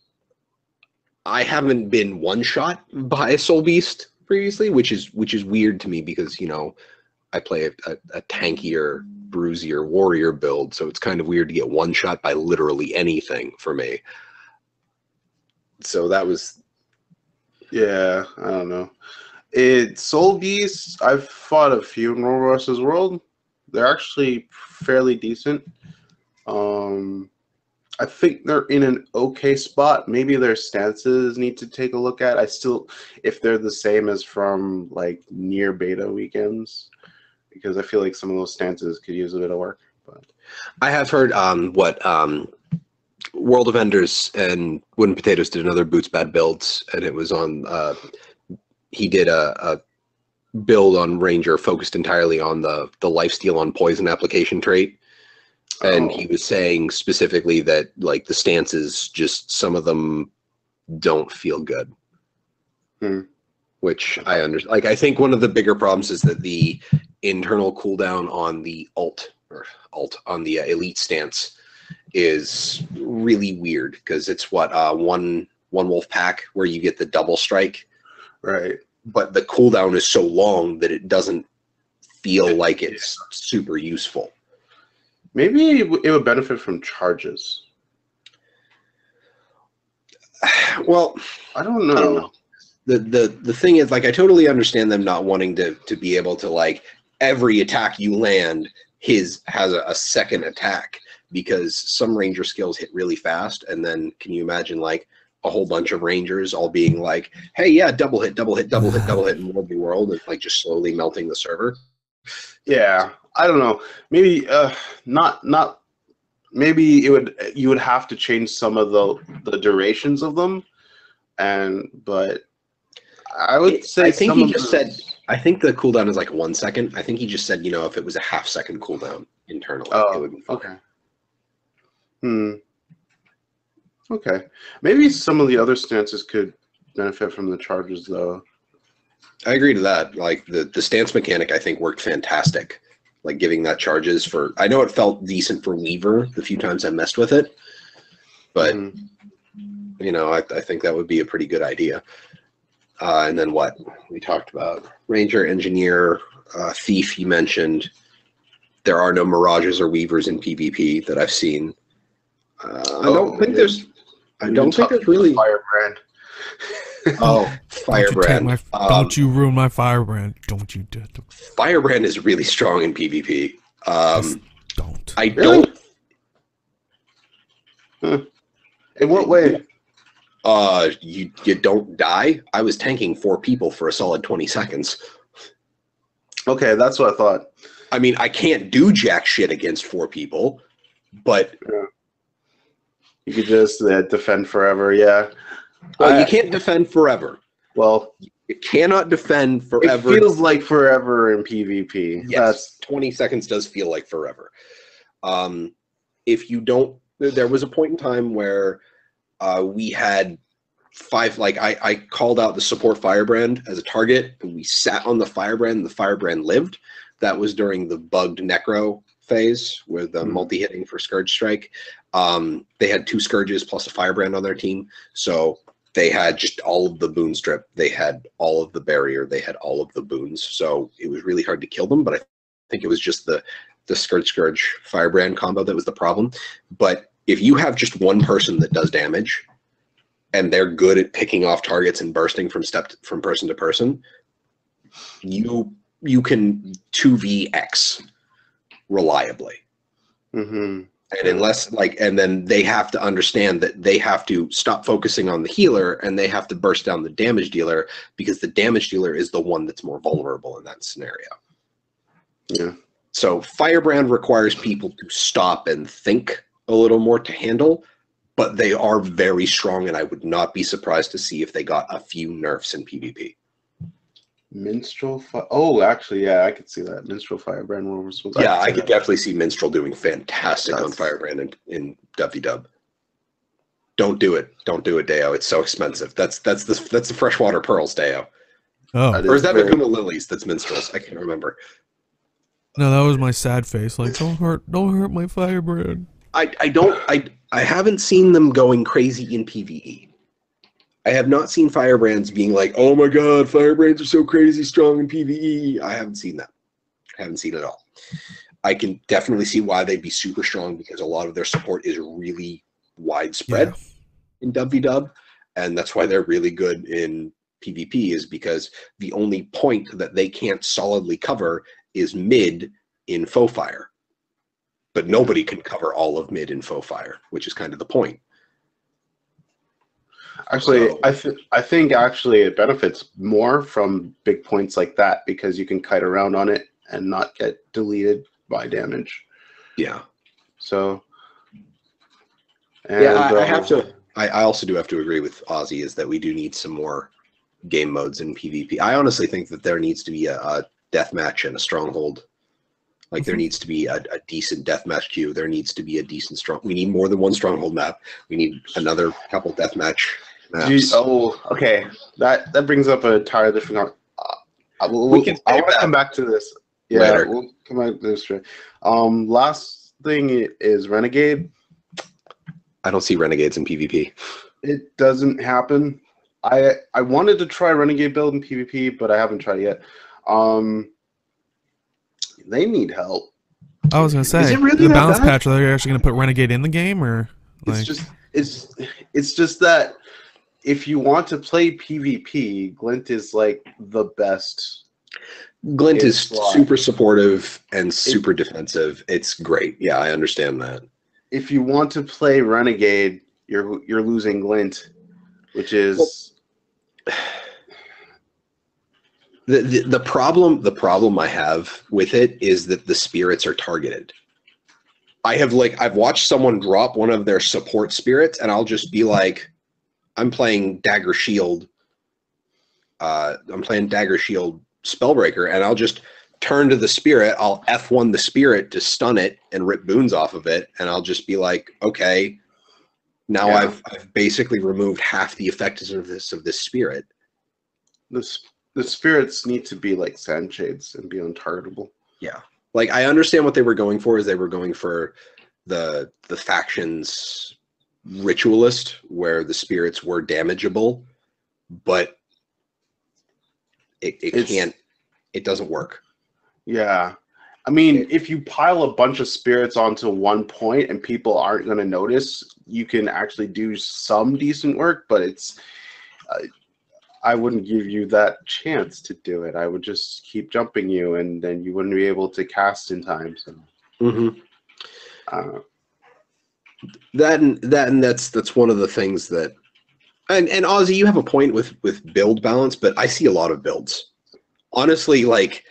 I haven't been one-shot by a Soul Beast previously, which is weird to me because, you know, I play a tankier, bruisier warrior build, so it's kind of weird to get one-shot by literally anything for me. So that was...
Yeah, I don't know. Soul Beasts, I've fought a few in World vs. World. They're actually fairly decent. I think they're in an okay spot. Maybe their stances need to take a look at. If they're the same as from like near beta weekends, because I feel like some of those stances could use a bit of work. But
I have heard World of Enders and Wooden Potatoes did another Boots Bad builds, and it was on. He did a build on Ranger focused entirely on the lifesteal on poison application trait, and he was saying specifically that like the stances, just some of them don't feel good. Which I understand. Like I think one of the bigger problems is that the internal cooldown on the alt on the elite stance is really weird because it's one wolf pack where you get the double strike,
right?
But the cooldown is so long that it doesn't feel like it's super useful.
Maybe it would benefit from charges.
Well,
I don't know.
The thing is, like, I totally understand them not wanting to be able to, like, every attack you land has a second attack, because some ranger skills hit really fast, and then can you imagine like a whole bunch of rangers all being like, hey, yeah, double hit in World v. World, and like just slowly melting the server?
Yeah, I don't know. Maybe not. Maybe you would have to change some of the durations of them, but I would say
I think
some
he
of
just said. I think the cooldown is like 1 second. I think he just said, if it was a half-second cooldown internally, it would be fine.
Okay. Okay. Maybe some of the other stances could benefit from the charges, though.
I agree to that. Like the stance mechanic, I think worked fantastic. Like giving that charges for. I know it felt decent for Weaver the few times I messed with it, but I think that would be a pretty good idea. And then what we talked about: Ranger, Engineer, Thief. You mentioned. There are no Mirages or Weavers in PvP that I've seen. I don't think there's. I don't think there's really.
Firebrand.
Oh, Firebrand.
Don't you ruin my Firebrand. Don't you do it.
Firebrand is really strong in PvP.
Don't.
I
Really?
don't.
Huh. In what way?
You don't die. I was tanking 4 people for a solid 20 seconds.
Okay, that's what I thought.
I mean, I can't do jack shit against 4 people, but
you could just defend forever. Yeah.
Well, you can't defend forever.
Well,
you cannot defend forever.
It feels like forever in PvP.
Yes, 20 seconds does feel like forever. If you don't, there was a point in time where we had 5. Like I called out the support Firebrand as a target, and we sat on the Firebrand. And the Firebrand lived. That was during the bugged Necro phase with the multi-hitting for Scourge Strike. They had 2 Scourges plus a Firebrand on their team, so they had just all of the boon strip. They had all of the barrier. They had all of the boons. So it was really hard to kill them, but I think it was just the Scourge Firebrand combo that was the problem. But if you have just one person that does damage, and they're good at picking off targets and bursting from person to person, you can 2vx reliably. And unless and then they have to understand that they have to stop focusing on the healer and they have to burst down the damage dealer, because the damage dealer is the one that's more vulnerable in that scenario.
Yeah.
So Firebrand requires people to stop and think a little more to handle, but they are very strong, and I would not be surprised to see if they got a few nerfs in PvP.
Minstrel actually, yeah, I could see that. Minstrel Firebrand.
Yeah, I could definitely see Minstrel doing fantastic on Firebrand in WW. Don't do it. Don't do it, Deo. It's so expensive. That's the freshwater pearls, Deo.
Oh.
Or is that Maguma Lilies that's Minstrels? I can't remember.
No, that was my sad face. Like, don't hurt my Firebrand.
I haven't seen them going crazy in PvE. I have not seen Firebrands being like, oh my god, Firebrands are so crazy strong in PvE. I haven't seen that. I haven't seen it all. I can definitely see why they'd be super strong, because a lot of their support is really widespread in WW, and that's why they're really good in PvP, is because the only point that they can't solidly cover is mid in faux fire. But nobody can cover all of mid in faux fire, which is kind of the point.
Actually, I think actually it benefits more from big points like that, because you can kite around on it and not get deleted by damage.
Yeah.
So.
I have to. I also do have to agree with Ozzy, is that we do need some more game modes in PvP. I honestly think that there needs to be a deathmatch and a stronghold. Like there needs to be a decent deathmatch queue. There needs to be a decent we need more than one stronghold map. We need another couple deathmatch maps.
Okay. That brings up a entirely different. I want to come back to this. Yeah, later. We'll come back to this. Last thing is Renegade.
I don't see Renegades in PvP.
It doesn't happen. I wanted to try Renegade build in PvP, but I haven't tried it yet. They need help.
I was gonna say,
is it really
the balance
bad?
patch, are they actually gonna put Renegade in the game, or like...
it's just that if you want to play PvP, Glint is like the best.
Glint is super supportive and super defensive. It's great. Yeah, I understand that.
If you want to play Renegade, you're losing Glint, which is
the problem I have with it is that the spirits are targeted. I've watched someone drop one of their support spirits, and I'll just be like, I'm playing Dagger Shield, I'm playing Dagger Shield Spellbreaker, and I'll just turn to the spirit. I'll F1 the spirit to stun it and rip boons off of it, and I'll just be like, okay, now I've basically removed half the effectiveness of this spirit.
The spirits need to be like Sandshades and be untargetable.
Yeah, like I understand what they were going for. Is they were going for the factions ritualist, where the spirits were damageable, but it doesn't work.
Yeah. I mean, if you pile a bunch of spirits onto one point and people aren't going to notice, you can actually do some decent work, but it's I wouldn't give you that chance to do it. I would just keep jumping you, and then you wouldn't be able to cast in time. So,
that's one of the things that, and Ozzy, you have a point with build balance, but I see a lot of builds. Honestly, like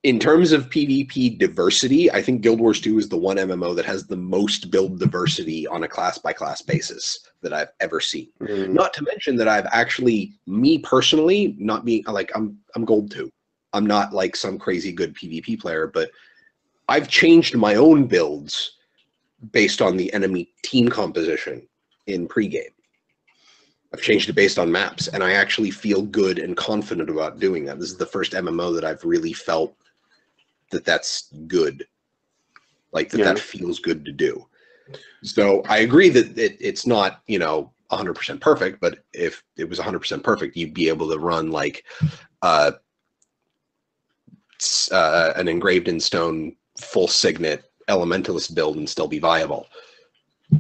in terms of PvP diversity, I think Guild Wars 2 is the one MMO that has the most build diversity on a class-by-class basis that I've ever seen. Not to mention that I've actually, me personally, not being like I'm gold 2. I'm not like some crazy good PvP player, but I've changed my own builds based on the enemy team composition in pregame. I've changed it based on maps, and I actually feel good and confident about doing that. This is the first MMO that I've really felt that's good, like that feels good to do. So I agree that it's not 100% perfect, but if it was 100% perfect, you'd be able to run like an engraved in stone full signet elementalist build and still be viable.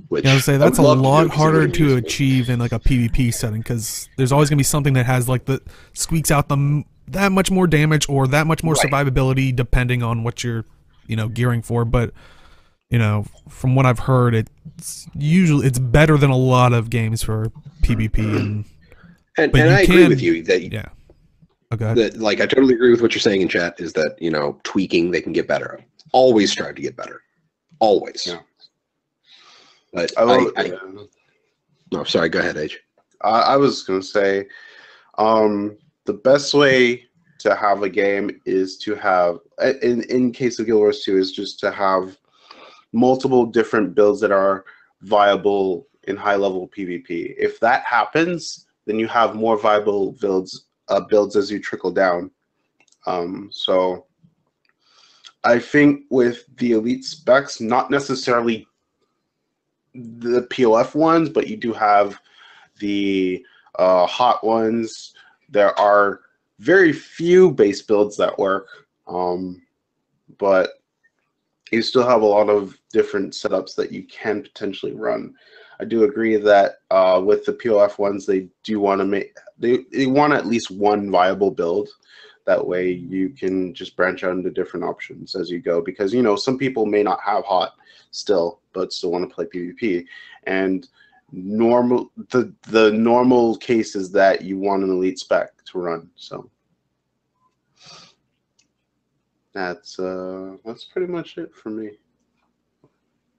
Which
I would say that's a lot harder to achieve in like a PvP setting, because there's always gonna be something that has like squeaks out that much more damage or that much more survivability, depending on what you're gearing for. But from what I've heard, it's better than a lot of games for PvP.
And I agree with you that
okay.
That, like, I totally agree with what you're saying in chat, is that tweaking, they can get better. Always strive to get better. Always. Yeah. But no, sorry, go ahead, H.
I was going to say, the best way to have a game is to have, in case of Guild Wars 2, is just to have multiple different builds that are viable in high-level PvP. If that happens, then you have more viable builds as you trickle down. So I think with the elite specs, not necessarily the POF ones, but you do have the hot ones. There are very few base builds that work, but you still have a lot of different setups that you can potentially run. I do agree that with the POF ones, they do want to make they want at least one viable build. That way you can just branch out into different options as you go, because some people may not have hot still, but still want to play PvP. And the normal case is that you want an elite spec to run. So that's pretty much it for me.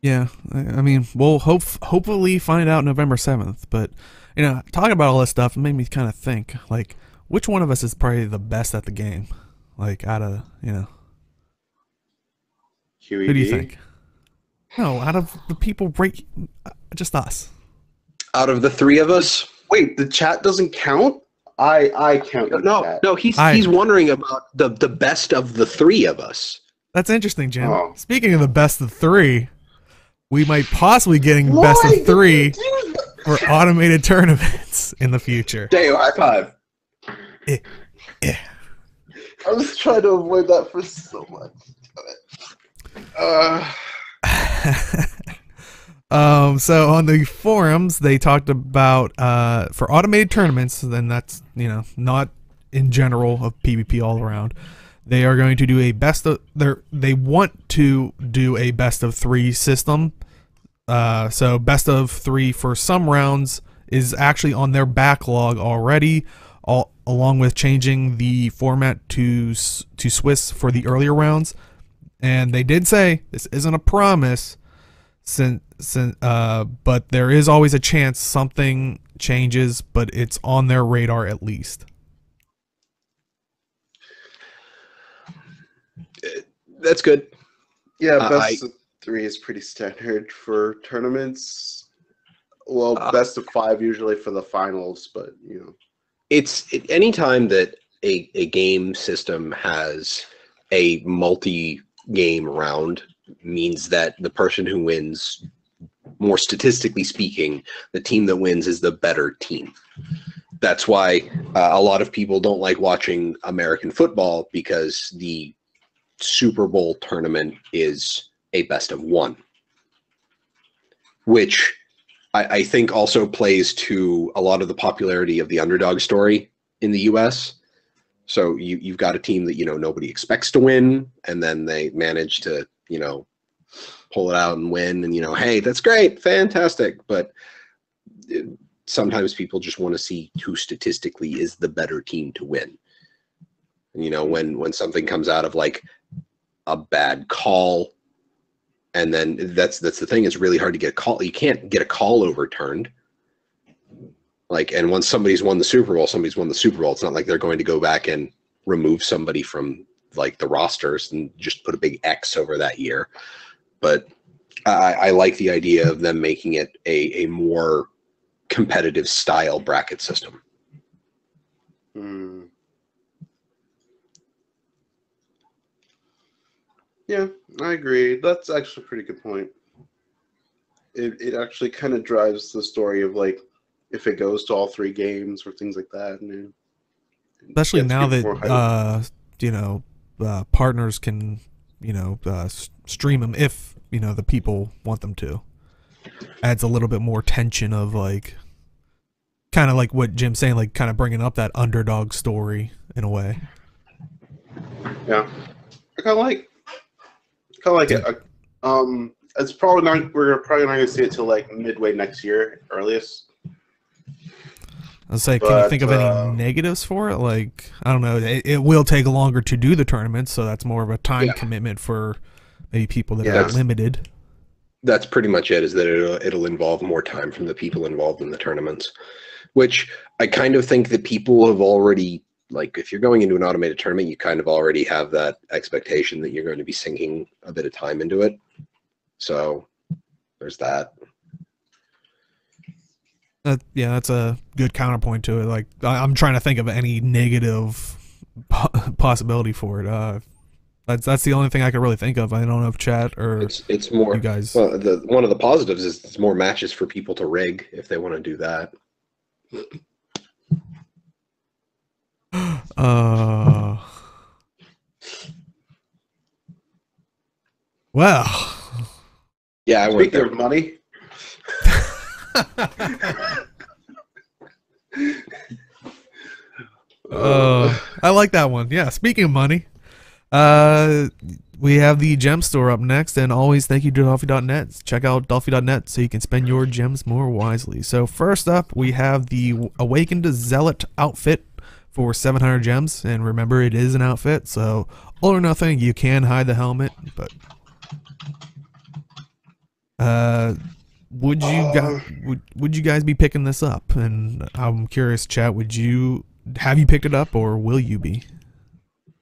Yeah, I mean, we'll hopefully find out November 7th. But talking about all this stuff, it made me kind of think, like, which one of us is probably the best at the game? Like, out of
QED?
Who do you think? No, out of the people, just us.
Out of the three of us?
Wait, the chat doesn't count? I count.
No, he's wondering about the best of the three of us.
That's interesting, Jim. Oh. Speaking of the best of three, we might possibly getting best of three for automated tournaments in the future.
Dale, high five.
I was trying to avoid that for so much.
So on the forums, they talked about for automated tournaments, then that's not in general of PvP all around. They are going to do a they want to do a best of three system. So best of three for some rounds is actually on their backlog already, along with changing the format to Swiss for the earlier rounds. And they did say this isn't a promise, but there is always a chance something changes, but it's on their radar at least.
That's good.
Yeah,
Uh,
best of 3 is pretty standard for tournaments. Well, best of 5 usually for the finals, but
It's any time that a game system has a multi-game round means that the person who wins, more statistically speaking, the team that wins is the better team. That's why a lot of people don't like watching American football, because the Super Bowl tournament is a best of 1, which I think also plays to a lot of the popularity of the underdog story in the US. So you've got a team that, nobody expects to win, and then they manage to, pull it out and win, and, hey, that's great, fantastic. But sometimes people just want to see who statistically is the better team to win. When something comes out of like a bad call, and then that's the thing, it's really hard to get a call. You can't get a call overturned. And once somebody's won the Super Bowl, somebody's won the Super Bowl. It's not like they're going to go back and remove somebody from like the rosters and just put a big X over that year. But I like the idea of them making it a more competitive style bracket system.
Yeah, I agree. That's actually a pretty good point. It actually kind of drives the story of like if it goes to all 3 games or things like that. And
especially now that partners can stream them if the people want them to. Adds a little bit more tension of like kind of like what Jim's saying, like kind of bringing up that underdog story in a way.
Yeah, I kind of like it. It's probably not. We're probably not going to see it till like midway next year, earliest.
I was like, can you think of any negatives for it? Like, I don't know. It will take longer to do the tournament, so that's more of a time commitment for maybe people that are limited.
That's pretty much it. Is that it'll involve more time from the people involved in the tournaments, which I kind of think that people have already, like, if you're going into an automated tournament, you kind of already have that expectation that you're going to be sinking a bit of time into it. So there's that.
Yeah, that's a good counterpoint to it. Like, I'm trying to think of any negative possibility for it. That's the only thing I could really think of. I don't know if chat or
it's more
you guys.
Well, one of the positives is it's more matches for people to rig if they want to do that.
Well.
Yeah, I went
Speaking of money.
I like that one. Yeah, speaking of money, we have the gem store up next, and always thank you to Dolphy.net. Check out Dolphy.net so you can spend your gems more wisely. So first up, we have the Awakened Zealot outfit for 700 gems, and remember, it is an outfit, so all or nothing. You can hide the helmet, but would you guys be picking this up? And I'm curious, chat, have you picked it up, or will you be?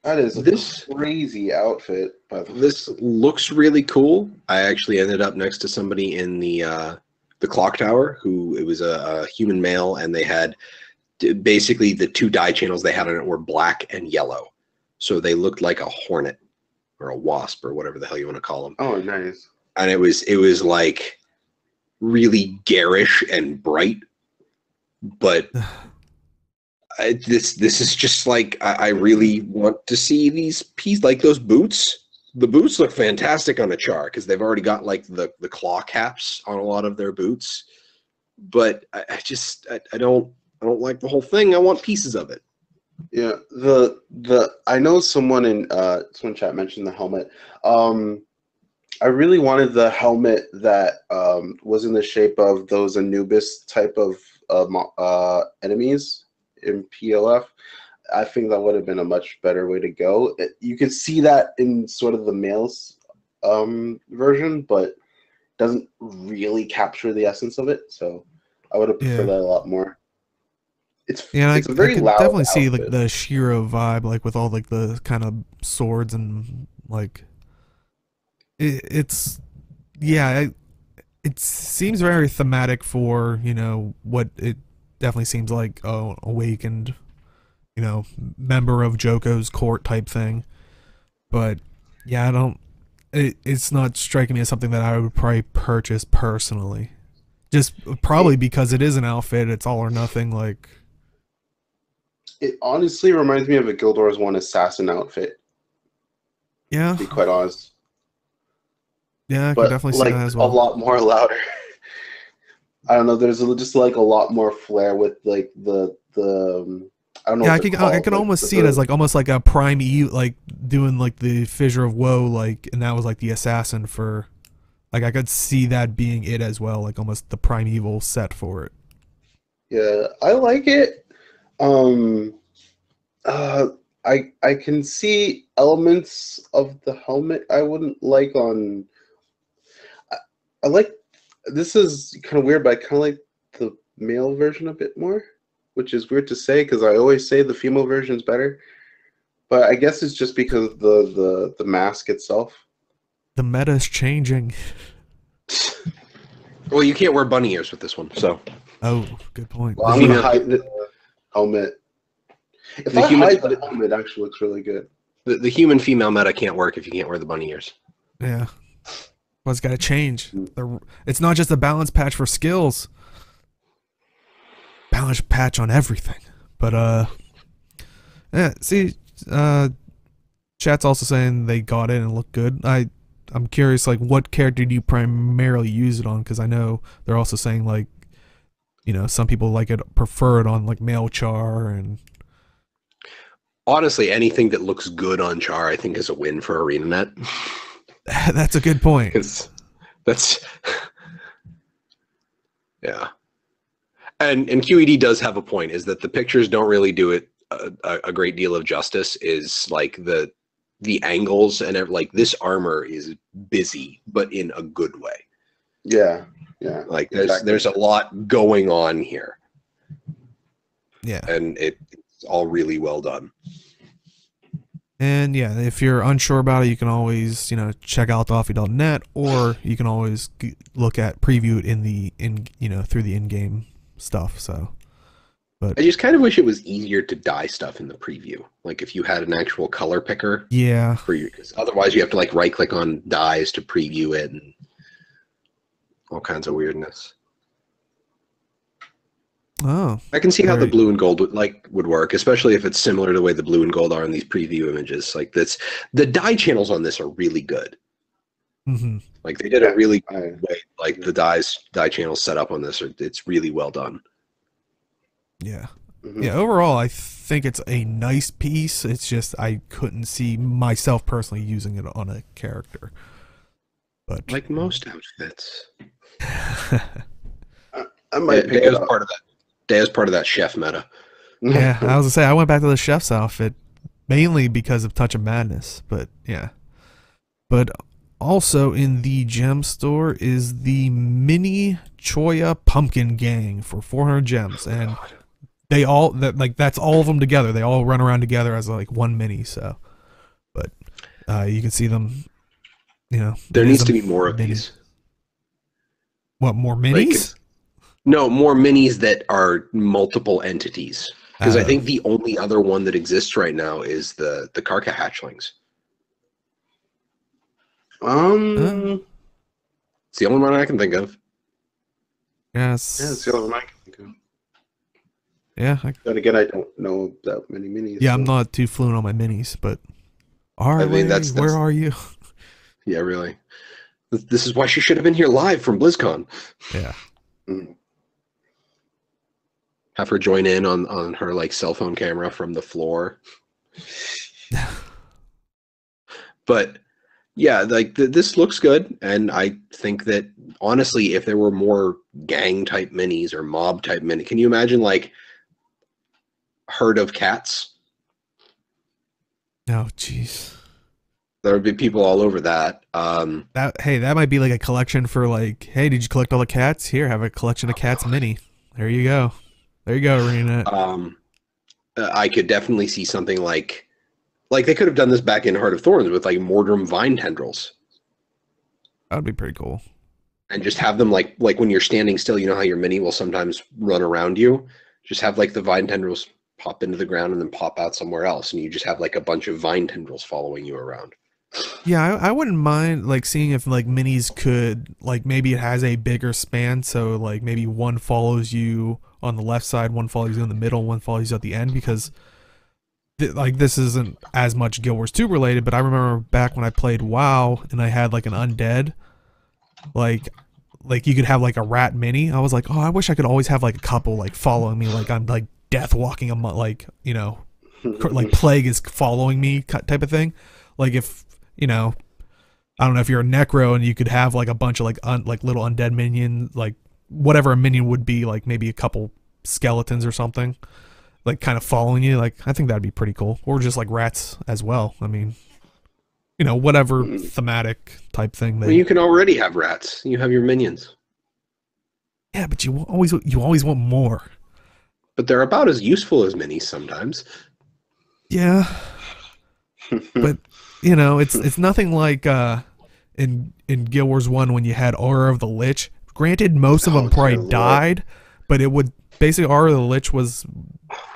That is this crazy outfit.
This looks really cool. I actually ended up next to somebody in the clock tower who, it was a human male, and they had basically the 2 dye channels they had on it were black and yellow, so they looked like a hornet or a wasp or whatever the hell you want to call them.
Oh, nice.
And it was like really garish and bright, but this is just like, I really want to see these pieces, like those boots. The boots look fantastic on a char because they've already got like the claw caps on a lot of their boots, but I don't like the whole thing. I want pieces of it.
Yeah, I know someone in someone chat mentioned the helmet. I really wanted the helmet that was in the shape of those Anubis type of enemies in PLF. I think that would have been a much better way to go. You could see that in sort of the male's version, but doesn't really capture the essence of it. So I would have preferred that a lot more. It's a very loud.
Definitely
outfit.
See like the Shiro vibe, like with all like the kind of swords and like it's yeah, it seems very thematic for, what it definitely seems like awakened, member of Joko's court type thing. But yeah, I don't. It's not striking me as something that I would probably purchase personally. Just probably because it is an outfit. It's all or nothing. Like,
It honestly reminds me of a Guild Wars 1 assassin outfit,
yeah,
to be quite honest.
yeah, I could
But
definitely see
like
that as
a
well.
lot more louder. I don't know. There's just like a lot more flair with like the I don't know
Yeah,
what they're
I
called.
could
Like
almost see it as like almost like a prime E, like doing like the fissure of woe, like, and that was like the assassin for, like, I could see that being it as well, like almost the primeval set for it.
yeah, I like it. Um, uh, I can see elements of the helmet I wouldn't like on. I, I like this is kind of weird, but I kind of like the male version a bit more, which is weird to say because I always say the female version is better. But I guess it's just because of the mask itself.
The meta is changing.
Well, you can't wear bunny ears with this one, so
Oh, good point.
Well,
the
I'm gonna
female,
hide the helmet. If
the
I
human,
hide the helmet, it actually looks really good.
the human female meta can't work if you can't wear the bunny ears.
Yeah, well, it's got to change. It's not just a balance patch for skills. Balance patch on everything. But yeah. See, chat's also saying they got it and looked good. I'm curious, like, what character do you primarily use it on? Because I know they're also saying, like, some people prefer it on like male char and
Honestly, anything that looks good on Char, I think, is a win for ArenaNet.
that's a good point.
Because that's yeah, and QED does have a point. Is that the pictures don't really do it a great deal of justice? Is like the angles and like this armor is busy, but in a good way.
Yeah, yeah.
Like
exactly.
there's a lot going on here.
Yeah.
And it's all really well done.
And yeah, if you're unsure about it, you can always, check out Doffy.net, or you can always look at preview it through the in-game stuff. So, but
I just kind of wish it was easier to dye stuff in the preview. Like if you had an actual color picker.
Yeah.
Because otherwise you have to like right click on dyes to preview it and all kinds of weirdness.
Oh,
I can see how the blue and gold would work, especially if it's similar to the way the blue and gold are in these preview images. Like that's the dye channels on this are really good.
Mm-hmm.
Like they did a really good way. Like the dye channels set up on this it's really well done.
Yeah. Mm-hmm. Yeah, overall I think it's a nice piece. It's just I couldn't see myself personally using it on a character. But
like most outfits.
I might pick it up.
Deo's part of that chef meta.
Yeah, I was gonna say I went back to the chef's outfit mainly because of Touch of Madness, but yeah. But also in the gem store is the mini Choya Pumpkin Gang for 400 gems, and they all that's all of them together. They all run around together as like one mini. So, but you can see them.
There needs to be more of these.
What, more minis?
No, more minis that are multiple entities. Because I think the only other one that exists right now is the Karka hatchlings. It's the only one I can think of.
Yes.
Yeah, it's the only one I can think of.
Yeah.
Then again, I don't know that many minis.
Yeah, so. I'm not too fluent on my minis, but where are you?
Yeah, really. This is why she should have been here live from BlizzCon.
Yeah.
Have her join in on her like cell phone camera from the floor. But yeah, like this looks good, and I think that honestly, if there were more gang type minis or mob type mini, can you imagine like herd of cats?
Oh, jeez.
There would be people all over that.
That might be like a collection for like, hey, did you collect all the cats? Here, have a collection of cats mini. There you go. There you go, ArenaNet.
I could definitely see something like they could have done this back in Heart of Thorns with like Mordrum vine tendrils.
That'd be pretty cool.
And just have them like when you're standing still, you know how your mini will sometimes run around you? Just have like the vine tendrils pop into the ground and then pop out somewhere else, and you just have like a bunch of vine tendrils following you around.
Yeah, I wouldn't mind like seeing if like minis could like maybe it has a bigger span, so like maybe one follows you on the left side, one follows you in the middle, one follows you at the end, because like this isn't as much Guild Wars 2 related, but I remember back when I played WoW and I had like an undead, like you could have like a rat mini. I was like, oh, I wish I could always have like a couple like following me, like I'm like death walking a like like plague is following me type of thing. Like if I don't know if you're a necro and you could have like a bunch of like little undead minions, like whatever a minion would be, like maybe a couple skeletons or something, like kind of following you. Like I think that'd be pretty cool. Or just like rats as well. I mean, whatever thematic type thing.
Well, you can already have rats. You have your minions.
Yeah, but you always want more.
But they're about as useful as minis sometimes.
Yeah, but it's nothing like in Guild Wars 1 when you had Aura of the Lich. Granted, most of them probably died, but it would basically Aura of the Lich was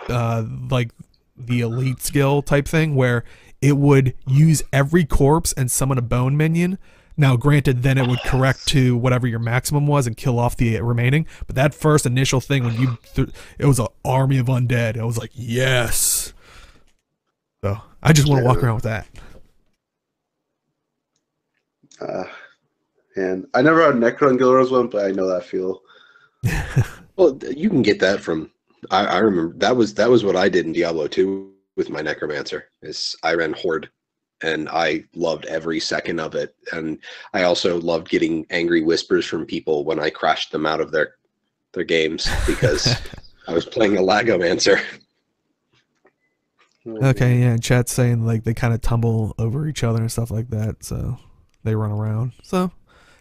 like the elite skill type thing where it would use every corpse and summon a bone minion. Now, granted, then it would correct to whatever your maximum was and kill off the remaining. But that first initial thing when it was an army of undead. I was like, yes. So I just want to walk around with that.
And I never had Necro and Guild Wars 1, but I know that feel.
Well, you can get that from. I remember that was what I did in Diablo 2 with my Necromancer. Is I ran Horde, and I loved every second of it. And I also loved getting angry whispers from people when I crashed them out of their games because I was playing a Lagomancer.
Okay, yeah, chat's saying like they kind of tumble over each other and stuff like that, so they run around. So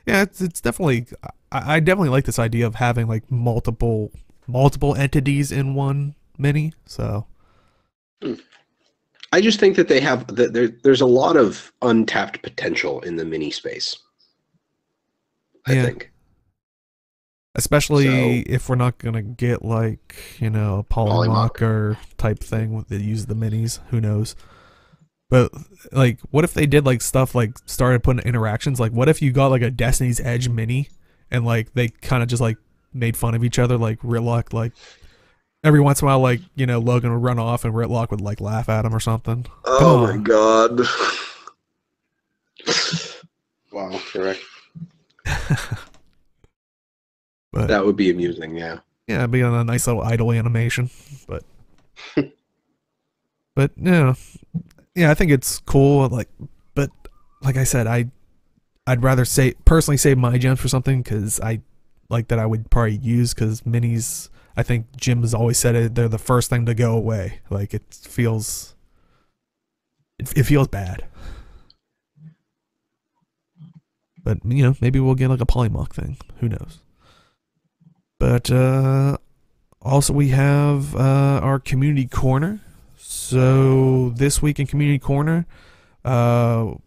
yeah, it's definitely I definitely like this idea of having like multiple entities in one mini. So
I just think that they have there's a lot of untapped potential in the mini space. I think.
Especially if we're not gonna get like a polymocker type thing that use the minis, who knows? But like, what if they did like stuff like started putting interactions? Like, what if you got like a Destiny's Edge mini and like they kind of just like made fun of each other, like Ritlock, like every once in a while, like Logan would run off and Ritlock would like laugh at him or something.
Oh my god!
Wow, correct.
But
that would be amusing, yeah.
Yeah, it'd be a nice little idle animation, but yeah, I think it's cool. Like, but like I said, I'd rather personally save my gems for something because I like that I would probably use because minis. I think Jim has always said it. They're the first thing to go away. Like it feels bad. But maybe we'll get like a Polymorph thing. Who knows? But also we have our community corner. So this week in community corner, the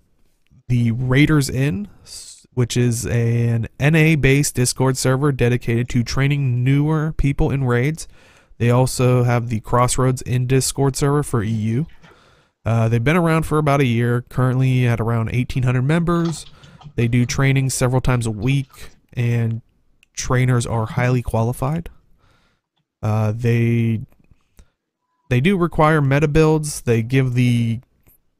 Raiders Inn, which is an NA-based Discord server dedicated to training newer people in raids. They also have the Crossroads Inn Discord server for EU. They've been around for about a year, currently at around 1,800 members. They do training several times a week, and trainers are highly qualified. They do require meta builds. They give the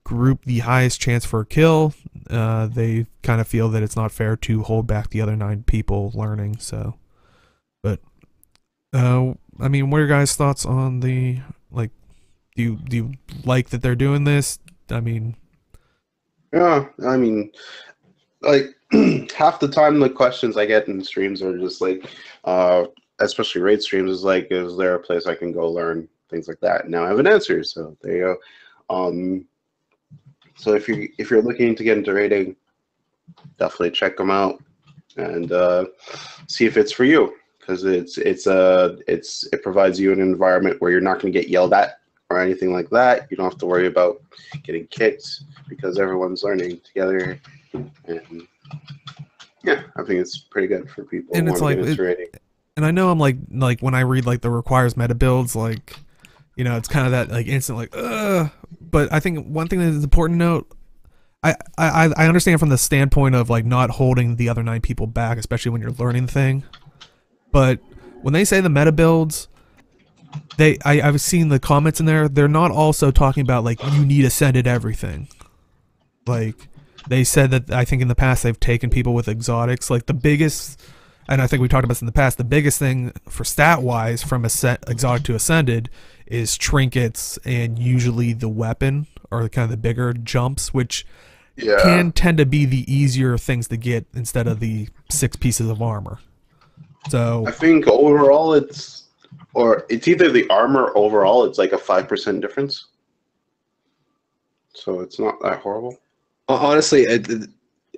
group the highest chance for a kill. They kind of feel that it's not fair to hold back the other 9 people learning. So, but I mean, what are your guys' thoughts on the like? Do you like that they're doing this? I mean,
yeah, I mean, like half the time the questions I get in streams are just like, especially raid streams, is like, is there a place I can go learn things like that? Now I have an answer, so there you go. So if you're looking to get into raiding, definitely check them out and see if it's for you, because it provides you an environment where you're not going to get yelled at or anything like that. You don't have to worry about getting kicked because everyone's learning together, and Yeah, I think it's pretty good for people
And
who
it's
want to
like,
get into rating.
and I know I'm like when I read like the requires meta builds, like, you know, it's kind of that like instant like, but I think one thing that is important to note, I understand from the standpoint of like not holding the other 9 people back, especially when you're learning the thing. But when they say the meta builds, I've seen the comments in there. They're not also talking about like you need ascended everything. Like they said that I think in the past they've taken people with exotics. Like the biggest, and I think we talked about this in the past. The biggest thing for stat wise from exotic to ascended is trinkets and usually the weapon or kind of the bigger jumps, which can tend to be the easier things to get instead of the 6 pieces of armor. So
I think overall it's either the armor overall, it's like a 5% difference. So it's not that horrible.
Honestly,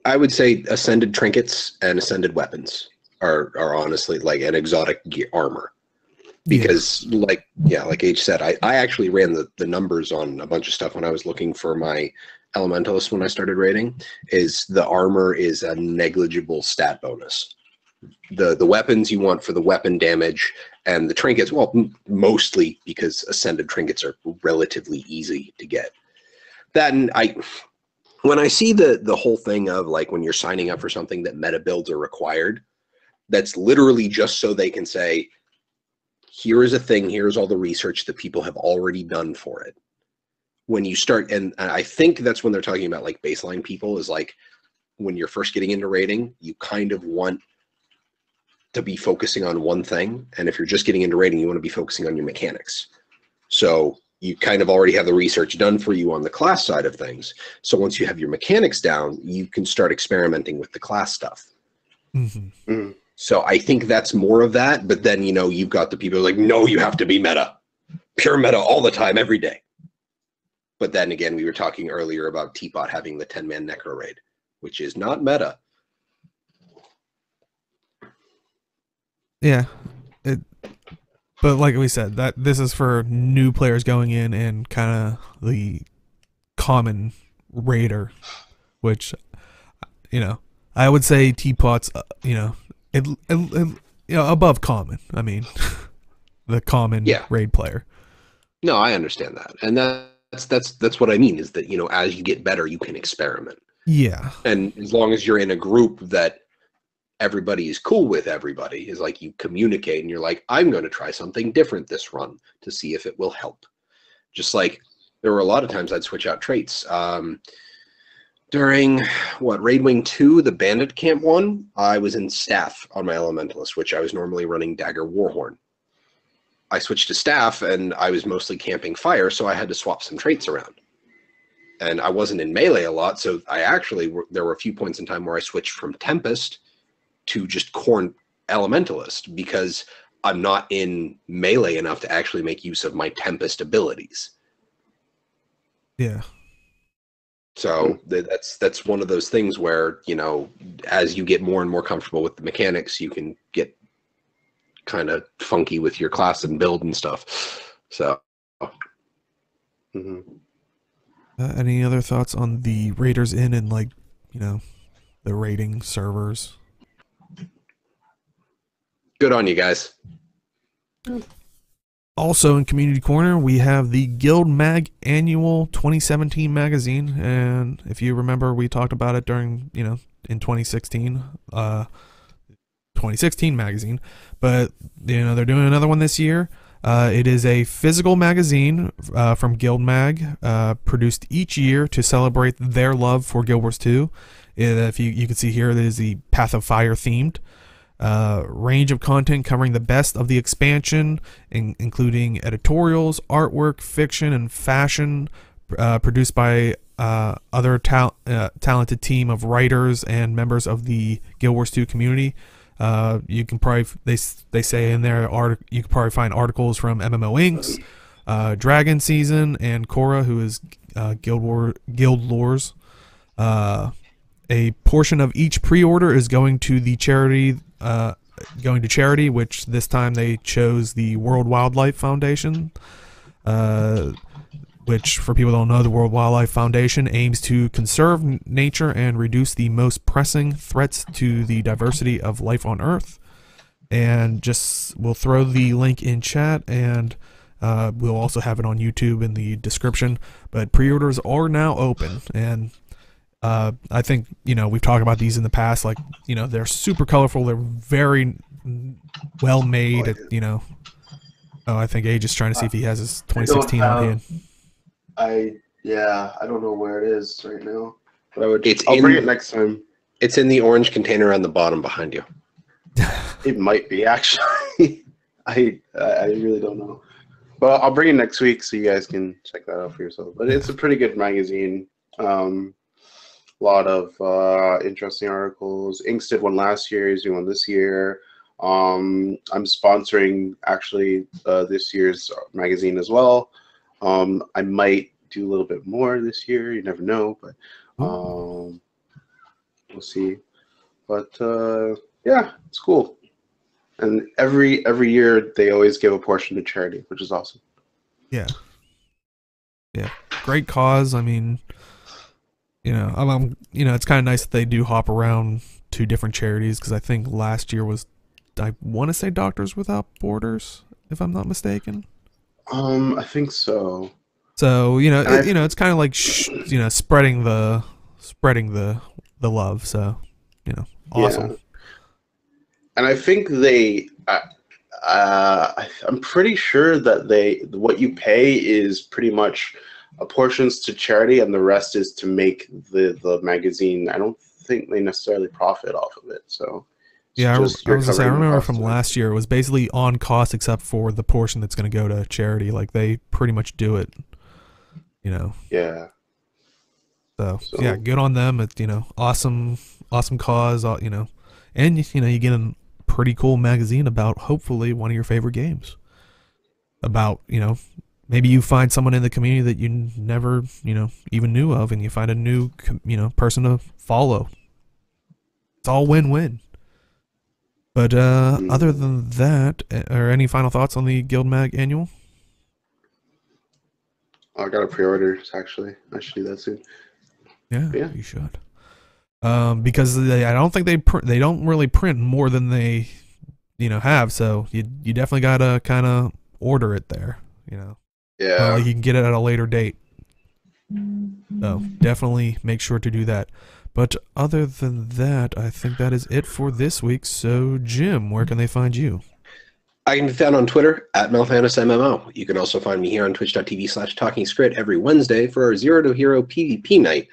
I would say ascended trinkets and ascended weapons are honestly like an exotic armor. Because like H said, I actually ran the numbers on a bunch of stuff when I was looking for my elementalist when I started rating. Is the armor is a negligible stat bonus. The weapons you want for the weapon damage, and the trinkets, well, mostly because ascended trinkets are relatively easy to get. That, and when I see the whole thing of like when you're signing up for something that meta builds are required, that's literally just so they can say, here is a thing, here's all the research that people have already done for it. When you start, and I think that's when they're talking about like baseline people, is like when you're first getting into rating, you kind of want to be focusing on one thing. And if you're just getting into rating, you want to be focusing on your mechanics. So you kind of already have the research done for you on the class side of things. So once you have your mechanics down, you can start experimenting with the class stuff.
Mm-hmm.
Mm.
So I think that's more of that. But then, you know, you've got the people like, no, you have to be meta. Pure meta all the time, every day. But then again, we were talking earlier about Teapot having the 10-man Necro raid, which is not meta.
Yeah. But like we said, that this is for new players going in and kind of the common raider, which, you know, I would say Teapot's, you know, above common. I mean, the common raid player.
No, I understand that, and that's what I mean is that, you know, as you get better, you can experiment.
Yeah,
and as long as you're in a group that everybody is cool with, everybody is like, you communicate and you're like, I'm going to try something different this run to see if it will help. Just like there were a lot of times I'd switch out traits. During Raid Wing 2, the Bandit Camp one, I was in Staff on my Elementalist, which I was normally running Dagger Warhorn. I switched to Staff and I was mostly camping Fire, so I had to swap some traits around. And I wasn't in melee a lot, so there were a few points in time where I switched from Tempest to just Khorne Elementalist because I'm not in melee enough to actually make use of my Tempest abilities.
Yeah.
So that's one of those things where, you know, as you get more and more comfortable with the mechanics, you can get kind of funky with your class and build and stuff. So.
Mm-hmm.
Any other thoughts on the Raiders Inn and, like, you know, the rating servers?
Good on you guys.
Also in Community Corner, we have the Guild Mag Annual 2017 magazine, and if you remember, we talked about it during, you know, in 2016 magazine, but, you know, they're doing another one this year. It is a physical magazine from Guild Mag, produced each year to celebrate their love for Guild Wars 2. If you can see here, it is the Path of Fire themed. Range of content covering the best of the expansion, including editorials, artwork, fiction, and fashion, produced by other talented team of writers and members of the Guild Wars 2 community. You can probably, they say in there, you can probably find articles from MMO Inks, Dragon Season, and Cora, who is Guild Lores. A portion of each pre-order is going to the charity, which this time they chose the World Wildlife Foundation. which for people who don't know, the World Wildlife Foundation aims to conserve nature and reduce the most pressing threats to the diversity of life on Earth. And just we'll throw the link in chat, and we'll also have it on YouTube in the description. But pre-orders are now open, and I think, you know, we've talked about these in the past. Like, you know, they're super colorful. They're very well made. You know. Oh, I think Age is trying to see if he has his 2016 on hand.
I don't know where it is right now. But
I'll
bring it next time.
It's in the orange container on the bottom behind you.
It might be, actually. I really don't know. But I'll bring it next week so you guys can check that out for yourself. But it's a pretty good magazine. A lot of interesting articles. Inks did one last year. He's doing one this year. I'm sponsoring, actually, this year's magazine as well. I might do a little bit more this year. You never know, but we'll see. But yeah, it's cool. And every year they always give a portion to charity, which is awesome.
Yeah. Yeah. Great cause. I mean, you know, you know, it's kind of nice that they do hop around to different charities, because I think last year was, I want to say Doctors Without Borders, if I'm not mistaken.
I think so.
So, you know, you know, it's kind of like you know, spreading the love. So, you know, awesome.
Yeah. And I think they, I'm pretty sure that what you pay is pretty much portions to charity, and the rest is to make the magazine. I don't think they necessarily profit off of it. So
yeah, I remember from last year, it was basically on cost except for the portion that's going to go to charity. Like, they pretty much do it, you know.
Yeah.
So yeah, good on them. It's, you know, awesome cause, you know, and you know, you get a pretty cool magazine about hopefully one of your favorite games. About, you know, maybe you find someone in the community that you never, you know, even knew of, and you find a new, you know, person to follow. It's all win-win. But other than that, are any final thoughts on the Guild Mag Annual?
I got a pre-order, actually. I should do that soon.
Yeah, you should. Because I don't think they don't really print more than they, you know, have. So you definitely gotta kind of order it there, you know.
Yeah.
Like, you can get it at a later date. So definitely make sure to do that. But other than that, I think that is it for this week. So, Jim, where can they find you?
I can be found on Twitter at MelFanusMMO. You can also find me here on twitch.tv/TalkingSkrit every Wednesday for our Zero to Hero PvP night.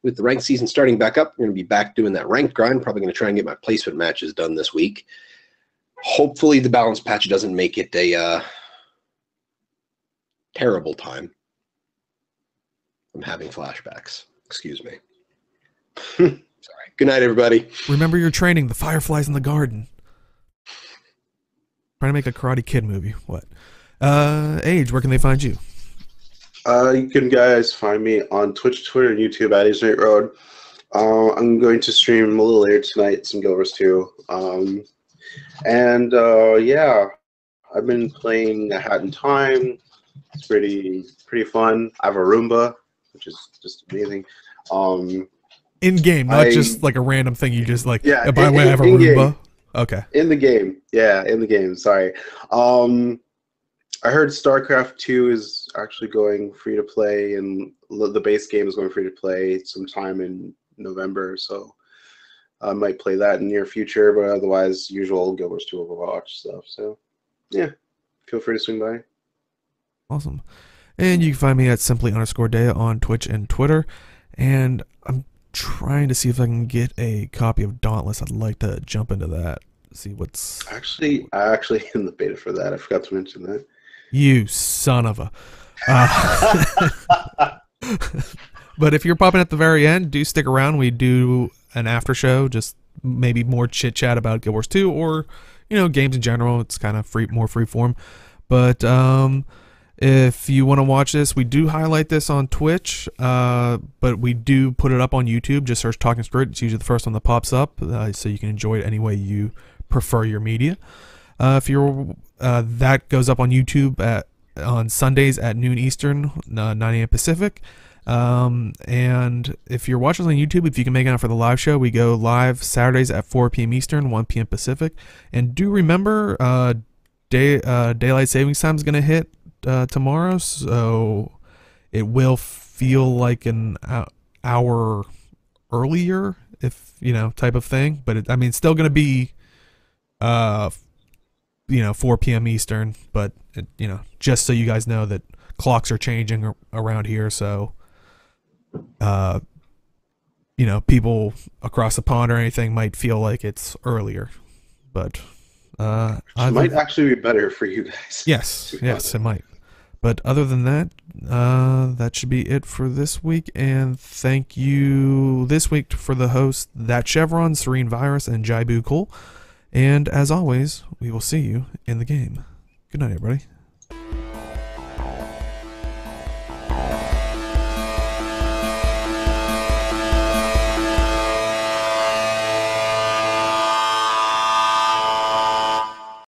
With the ranked season starting back up, we're going to be back doing that ranked grind. Probably going to try and get my placement matches done this week. Hopefully the balance patch doesn't make it a terrible time. I'm having flashbacks. Excuse me. Sorry. Good night, everybody.
Remember your training, the fireflies in the garden. Trying to make a Karate Kid movie. What? Age, where can they find you?
You can guys find me on Twitch, Twitter, and YouTube at ArenaNet Road. I'm going to stream a little later tonight, some Guild Wars 2. Yeah, I've been playing A Hat in Time. It's pretty fun. I have a Roomba, which is just amazing.
In game, not just like a random thing you just like.
Yeah.
By the way, I have a Roomba. Okay.
In the game, yeah, in the game. Sorry. I heard StarCraft 2 is actually going free to play, and the base game is going free to play sometime in November. So I might play that in the near future, but otherwise, usual Guild Wars 2 Overwatch stuff. So yeah, feel free to swing by.
Awesome. And you can find me at simply_Dea on Twitch and Twitter. And I'm trying to see if I can get a copy of Dauntless. I'd like to jump into that. See what's
I actually in the beta for that. I forgot to mention that.
You son of a. But if you're popping at the very end, do stick around. We do an after show, just maybe more chit chat about Guild Wars 2 or, you know, games in general. It's kind of more free form. But if you want to watch this, we do highlight this on Twitch, but we do put it up on YouTube. Just search Talking Skritt. It's usually the first one that pops up, so you can enjoy it any way you prefer your media. If you're that goes up on YouTube at on Sundays at noon Eastern, 9 a.m. Pacific. And if you're watching us on YouTube, if you can make it out for the live show, we go live Saturdays at 4 p.m. Eastern, 1 p.m. Pacific. And do remember, daylight savings time is going to hit tomorrow, so it will feel like an hour earlier, if type of thing. But it's still going to be 4 p.m. Eastern. But just so you guys know that clocks are changing around here, so people across the pond or anything might feel like it's earlier, but
it might actually be better for you guys.
Yes, it might. But other than that, that should be it for this week. And thank you this week for the hosts, That Chevron, Serene Virus, and Jaibu Cole. And as always, we will see you in the game. Good night, everybody.